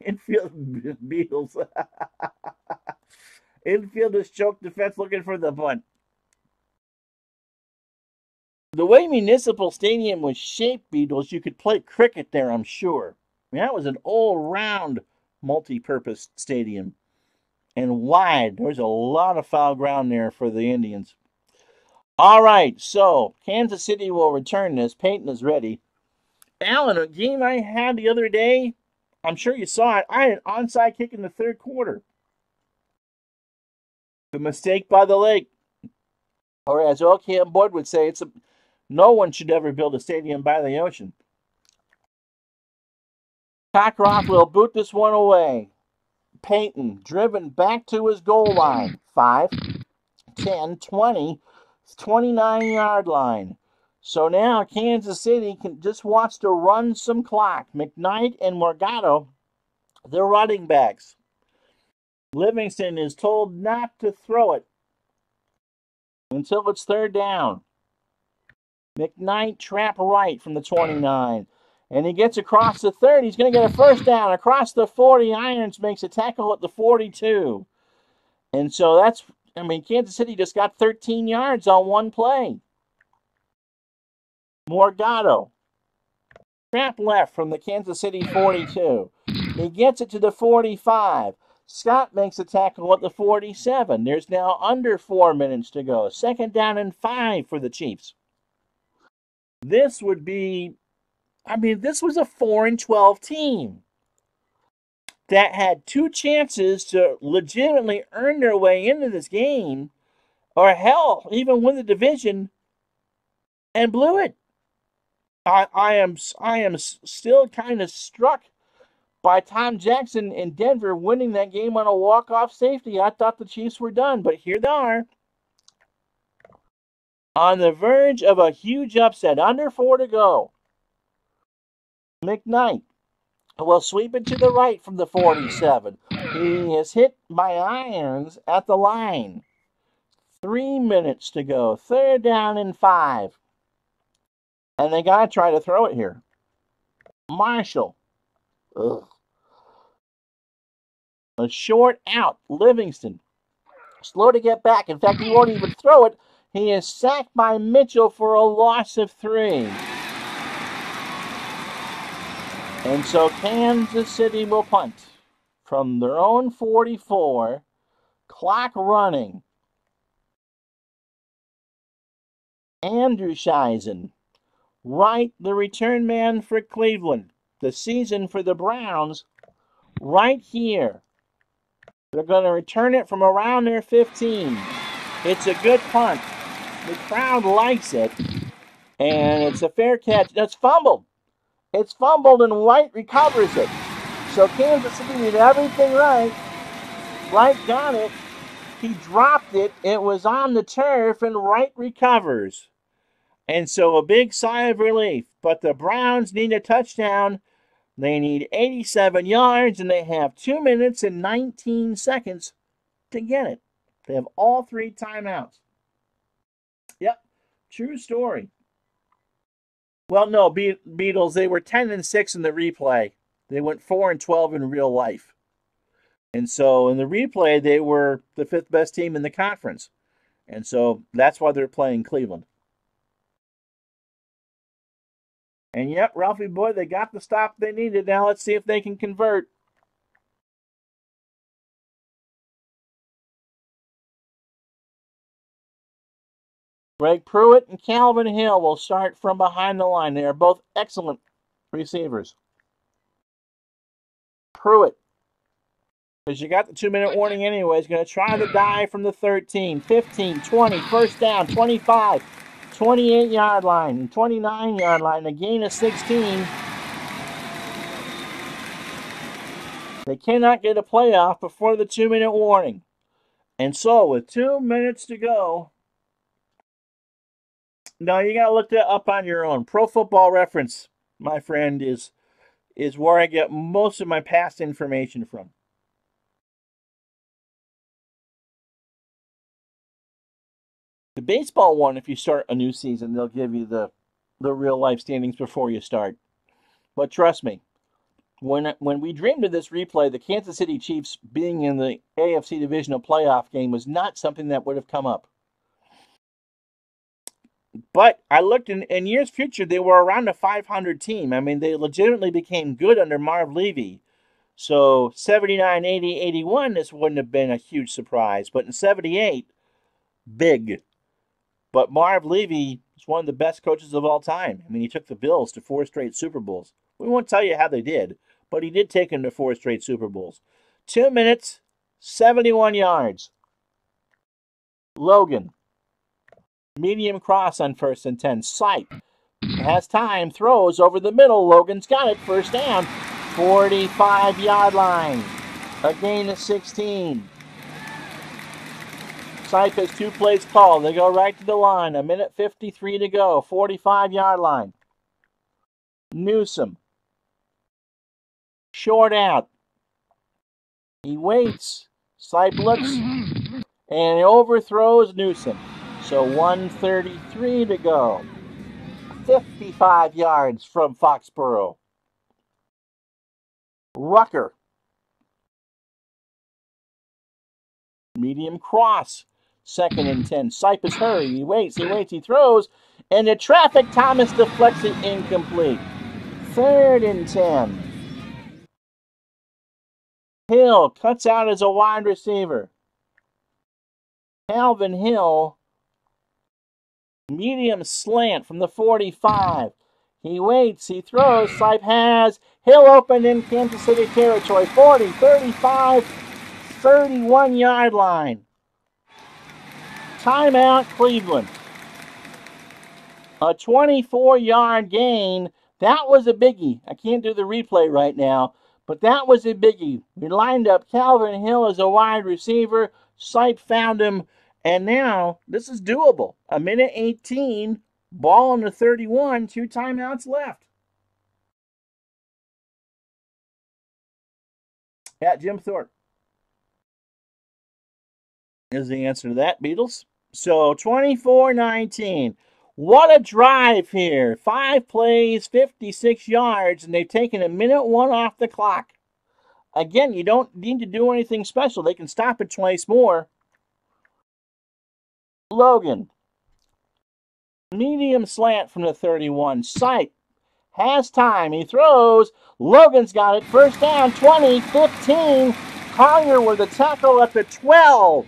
Infield Beatles. Infielders choke defense looking for the bunt. The way Municipal Stadium was shaped, Beatles, you could play cricket there, I'm sure. I mean, that was an all-round multi-purpose stadium. And wide. There was a lot of foul ground there for the Indians. All right, so Kansas City will return this. Peyton is ready. Alan, a game I had the other day, I'm sure you saw it. I had an onside kick in the 3rd quarter. The mistake by the lake. Or as Ocam Boyd would say, no one should ever build a stadium by the ocean. Cockcroft will boot this one away. Peyton driven back to his goal line. 5, 10, 20, 29-yard line. So now Kansas City just wants to run some clock. McKnight and Morgado, they're running backs. Livingston is told not to throw it until it's 3rd down. McKnight trap right from the 29. And he gets across the 30. He's going to get a first down. Across the 40, Irons makes a tackle at the 42. And so Kansas City just got 13 yards on one play. Morgado. Trap left from the Kansas City 42. He gets it to the 45. Scott makes a tackle at the 47. There's now under 4 minutes to go. 2nd down and 5 for the Chiefs. This was a 4-12 team that had 2 chances to legitimately earn their way into this game, or hell, even win the division, and blew it. I am still kind of struck by Tom Jackson in Denver winning that game on a walk-off safety. I thought the Chiefs were done, but here they are. On the verge of a huge upset. Under 4 to go. McKnight will sweep it to the right from the 47. He is hit by Irons at the line. 3 minutes to go. 3rd down and 5. And they got to try to throw it here. Marshall. Ugh. A short out. Livingston. Slow to get back. In fact, he won't even throw it. He is sacked by Mitchell for a loss of 3. And so Kansas City will punt from their own 44 Clock running. Andrew Scheisen. Right, the return man for Cleveland. The season for the Browns right here. They're going to return it from around their 15. It's a good punt. The crowd likes it. And it's a fair catch. It's fumbled. It's fumbled and White recovers it. So Kansas City did everything right. White got it. He dropped it. It was on the turf and White recovers. And so a big sigh of relief. But the Browns need a touchdown. They need 87 yards, and they have 2 minutes and 19 seconds to get it. They have all 3 timeouts. Yep, true story. Well, no, Beatles, they were 10-6 in the replay. They went 4-12 in real life. And so in the replay, they were the 5th best team in the conference. And so that's why they're playing Cleveland. And yep, Ralphie boy, they got the stop they needed. Now let's see if they can convert. Greg Pruitt and Calvin Hill will start from behind the line. They are both excellent receivers. Pruitt, because you got the 2-minute warning anyway, is going to try the dive from the 13, 15, 20, first down, 25, 28-yard line, and 29-yard line, a gain of 16. They cannot get a playoff before the 2-minute warning. And so, with 2 minutes to go, no, you got to look that up on your own. Pro Football Reference, my friend, is where I get most of my past information from. The baseball one, if you start a new season, they'll give you the real-life standings before you start. But trust me, when we dreamed of this replay, the Kansas City Chiefs being in the AFC Divisional Playoff game was not something that would have come up. But I looked in years future, they were around a 500 team. I mean, they legitimately became good under Marv Levy. So 79, 80, 81, this wouldn't have been a huge surprise. But in 78, big. But Marv Levy is one of the best coaches of all time. I mean, he took the Bills to 4 straight Super Bowls. We won't tell you how they did, but he did take them to 4 straight Super Bowls. 2 minutes, 71 yards. Logan. Medium cross on 1st and 10. Sipe has time, throws over the middle. Logan's got it. First down, 45-yard line. A gain of 16. Sipe has 2 plays called. They go right to the line. 1:53 to go. 45-yard line. Newsom. Short out. He waits. Sipe looks and overthrows Newsom. So 1:33 to go. 55 yards from Foxborough. Rucker. Medium cross. 2nd and 10. Sipe is hurry. He waits, he throws. And the traffic, Thomas deflects it incomplete. 3rd and 10. Hill cuts out as a wide receiver. Calvin Hill. Medium slant from the 45. He waits, he throws. Sipe has Hill open in Kansas City territory. 40, 35, 31-yard line. Timeout, Cleveland. A 24-yard gain. That was a biggie. I can't do the replay right now, but that was a biggie. We lined up Calvin Hill as a wide receiver. Sipe found him, and now this is doable. 1:18, ball on the 31, 2 timeouts left. At Jim Thorpe is the answer to that, Beatles. So 24-19. What a drive here. 5 plays, 56 yards, and they've taken 1:01 off the clock. Again, you don't need to do anything special. They can stop it twice more. Logan. Medium slant from the 31. Sipe has time. He throws. Logan's got it. First down, 20, 15. Collier with a tackle at the 12.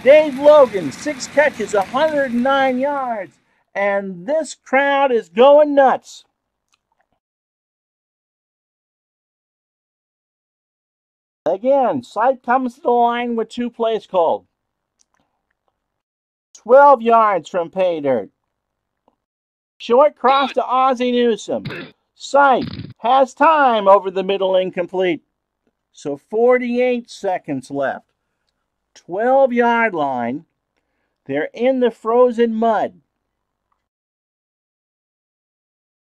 Dave Logan, 6 catches, 109 yards. And this crowd is going nuts. Again, Sipe comes to the line with 2 plays called. 12 yards from pay dirt. Short cross to Ozzie Newsome. Sipe has time over the middle, incomplete. So 48 seconds left. 12-yard line. They're in the frozen mud.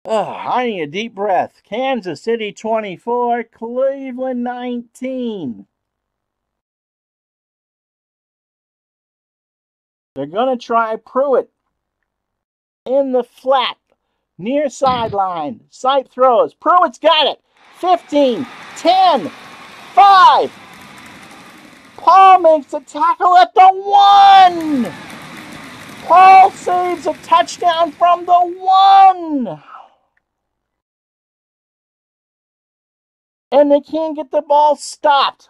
I need a deep breath. Kansas City 24, Cleveland 19. They're going to try Pruitt in the flat, near sideline. Sipe throws. Pruitt's got it. 15, 10, 5. Paul makes a tackle at the 1. Paul saves a touchdown from the 1. And they can't get the ball stopped.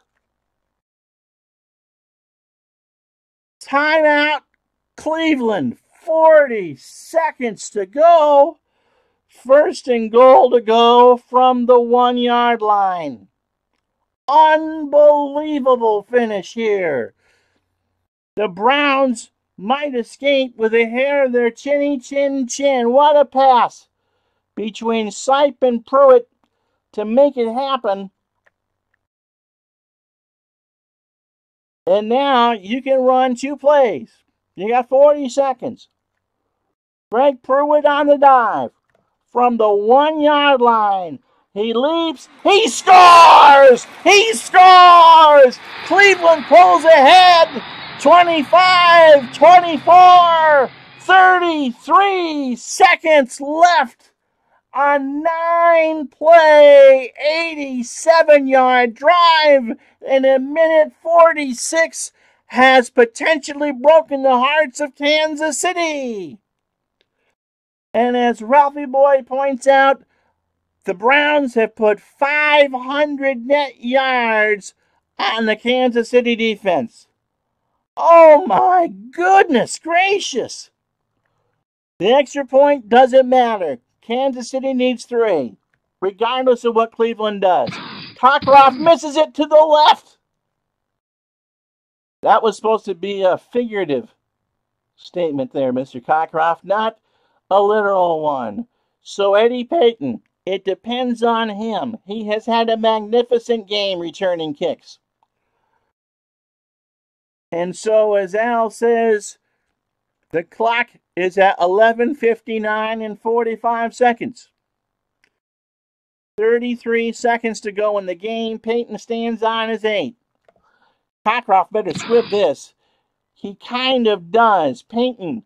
Timeout, Cleveland. 40 seconds to go. 1st and goal to go from the 1-yard line. Unbelievable finish here. The Browns might escape with a hair of their chinny chin. What a pass between Sipe and Pruitt to make it happen. And now you can run 2 plays. You got 40 seconds. Greg Pruitt on the dive from the 1-yard line. He leaps. He scores! He scores! Cleveland pulls ahead. 25, 24, 33 seconds left. A 9-play, 87-yard drive in a minute 46 has potentially broken the hearts of Kansas City. And as Ralphie Boy points out, the Browns have put 500 net yards on the Kansas City defense. Oh my goodness gracious! The extra point doesn't matter. Kansas City needs 3, regardless of what Cleveland does. Cockcroft misses it to the left. That was supposed to be a figurative statement there, Mr. Cockcroft, not a literal one. So Eddie Payton, it depends on him. He has had a magnificent game returning kicks. And so, as Al says, the clock is at 11:59 and 45 seconds. 33 seconds to go in the game. Payton stands on his 8. Cockcroft better squib this. He kind of does. Payton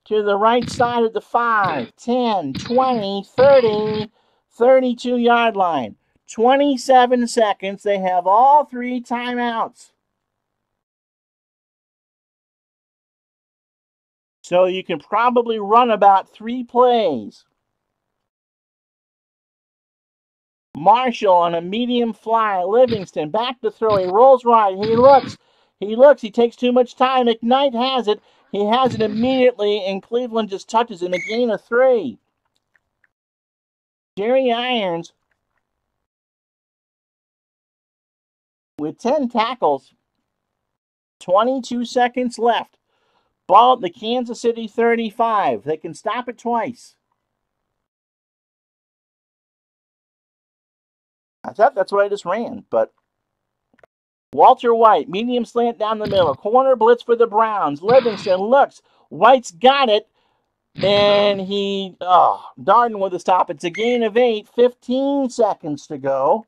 to the right side of the 5, 10, 20, 30, 32-yard line. 27 seconds. They have all 3 timeouts. So you can probably run about 3 plays. Marshall on a medium fly. Livingston back to throw. He rolls right. He looks. He takes too much time. McKnight has it. He has it immediately, and Cleveland just touches him. A gain of 3. Jerry Irons with 10 tackles. 22 seconds left. Ball at the Kansas City 35. They can stop it twice. I thought that's what I just ran, but Walter White, medium slant down the middle. Corner blitz for the Browns. Livingston looks. White's got it. And Darden with a stop. It's a gain of 8. 15 seconds to go.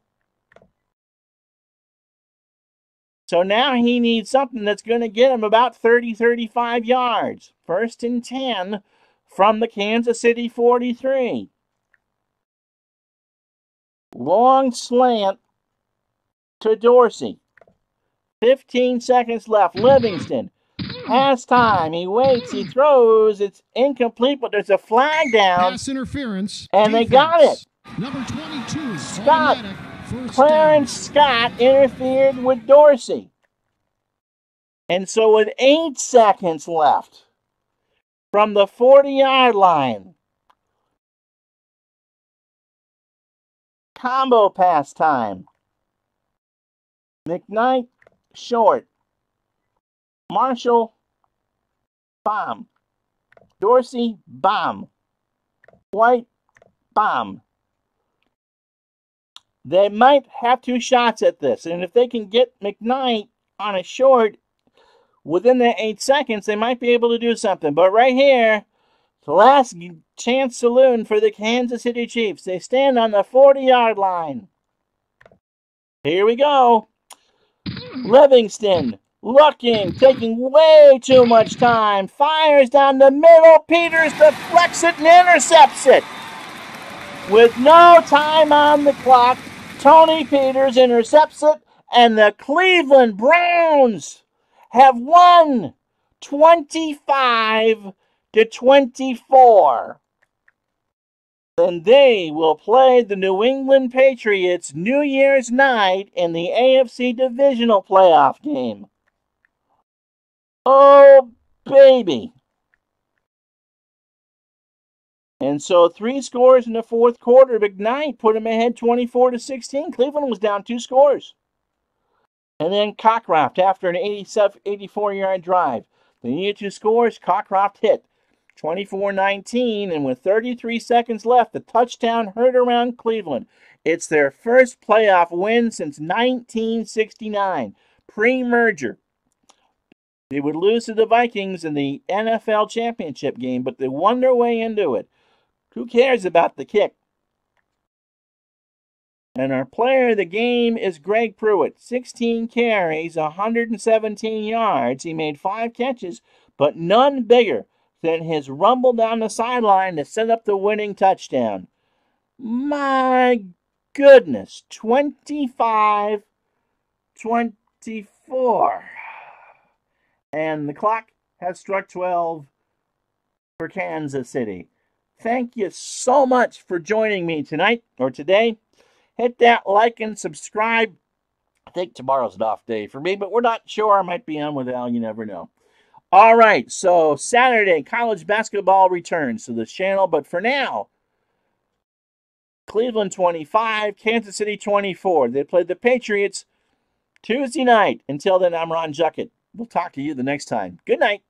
So now he needs something that's going to get him about 30, 35 yards. 1st and 10 from the Kansas City 43. Long slant to Dorsey. 15 seconds left. Livingston has time. He waits. He throws. It's incomplete, but there's a flag down. Pass interference. And defense. They got it. Number 22. Scott Clarence Scott interfered with Dorsey. And so with 8 seconds left from the 40-yard line, combo pass time. McKnight, short. Marshall, bomb. Dorsey, bomb. White, bomb. They might have 2 shots at this. And if they can get McKnight on a short within the 8 seconds, they might be able to do something. But right here, the last chance saloon for the Kansas City Chiefs. They stand on the 40-yard line. Here we go. Livingston looking, taking way too much time. Fires down the middle. Peters deflects it and intercepts it. With no time on the clock, Tony Peters intercepts it, and the Cleveland Browns have won 25-24. And they will play the New England Patriots New Year's night in the AFC Divisional Playoff game. Oh, baby. And so 3 scores in the fourth quarter. McKnight put them ahead 24-16. Cleveland was down 2 scores. And then Cockcroft, after an 84-yard drive. They needed 2 scores. Cockcroft hit 24-19. And with 33 seconds left, the touchdown heard around Cleveland. It's their first playoff win since 1969, pre-merger. They would lose to the Vikings in the NFL championship game, but they won their way into it. Who cares about the kick? And our player of the game is Greg Pruitt. 16 carries, 117 yards. He made 5 catches, but none bigger than his rumble down the sideline to set up the winning touchdown. My goodness, 25-24. And the clock has struck 12 for Kansas City. Thank you so much for joining me tonight or today. Hit that like and subscribe. I think tomorrow's an off day for me, but we're not sure. I might be on with Al. You never know. All right, so Saturday, college basketball returns to this channel. But for now, Cleveland 25, Kansas City 24. They played the Patriots Tuesday night. Until then, I'm Ron Juckett. We'll talk to you the next time. Good night.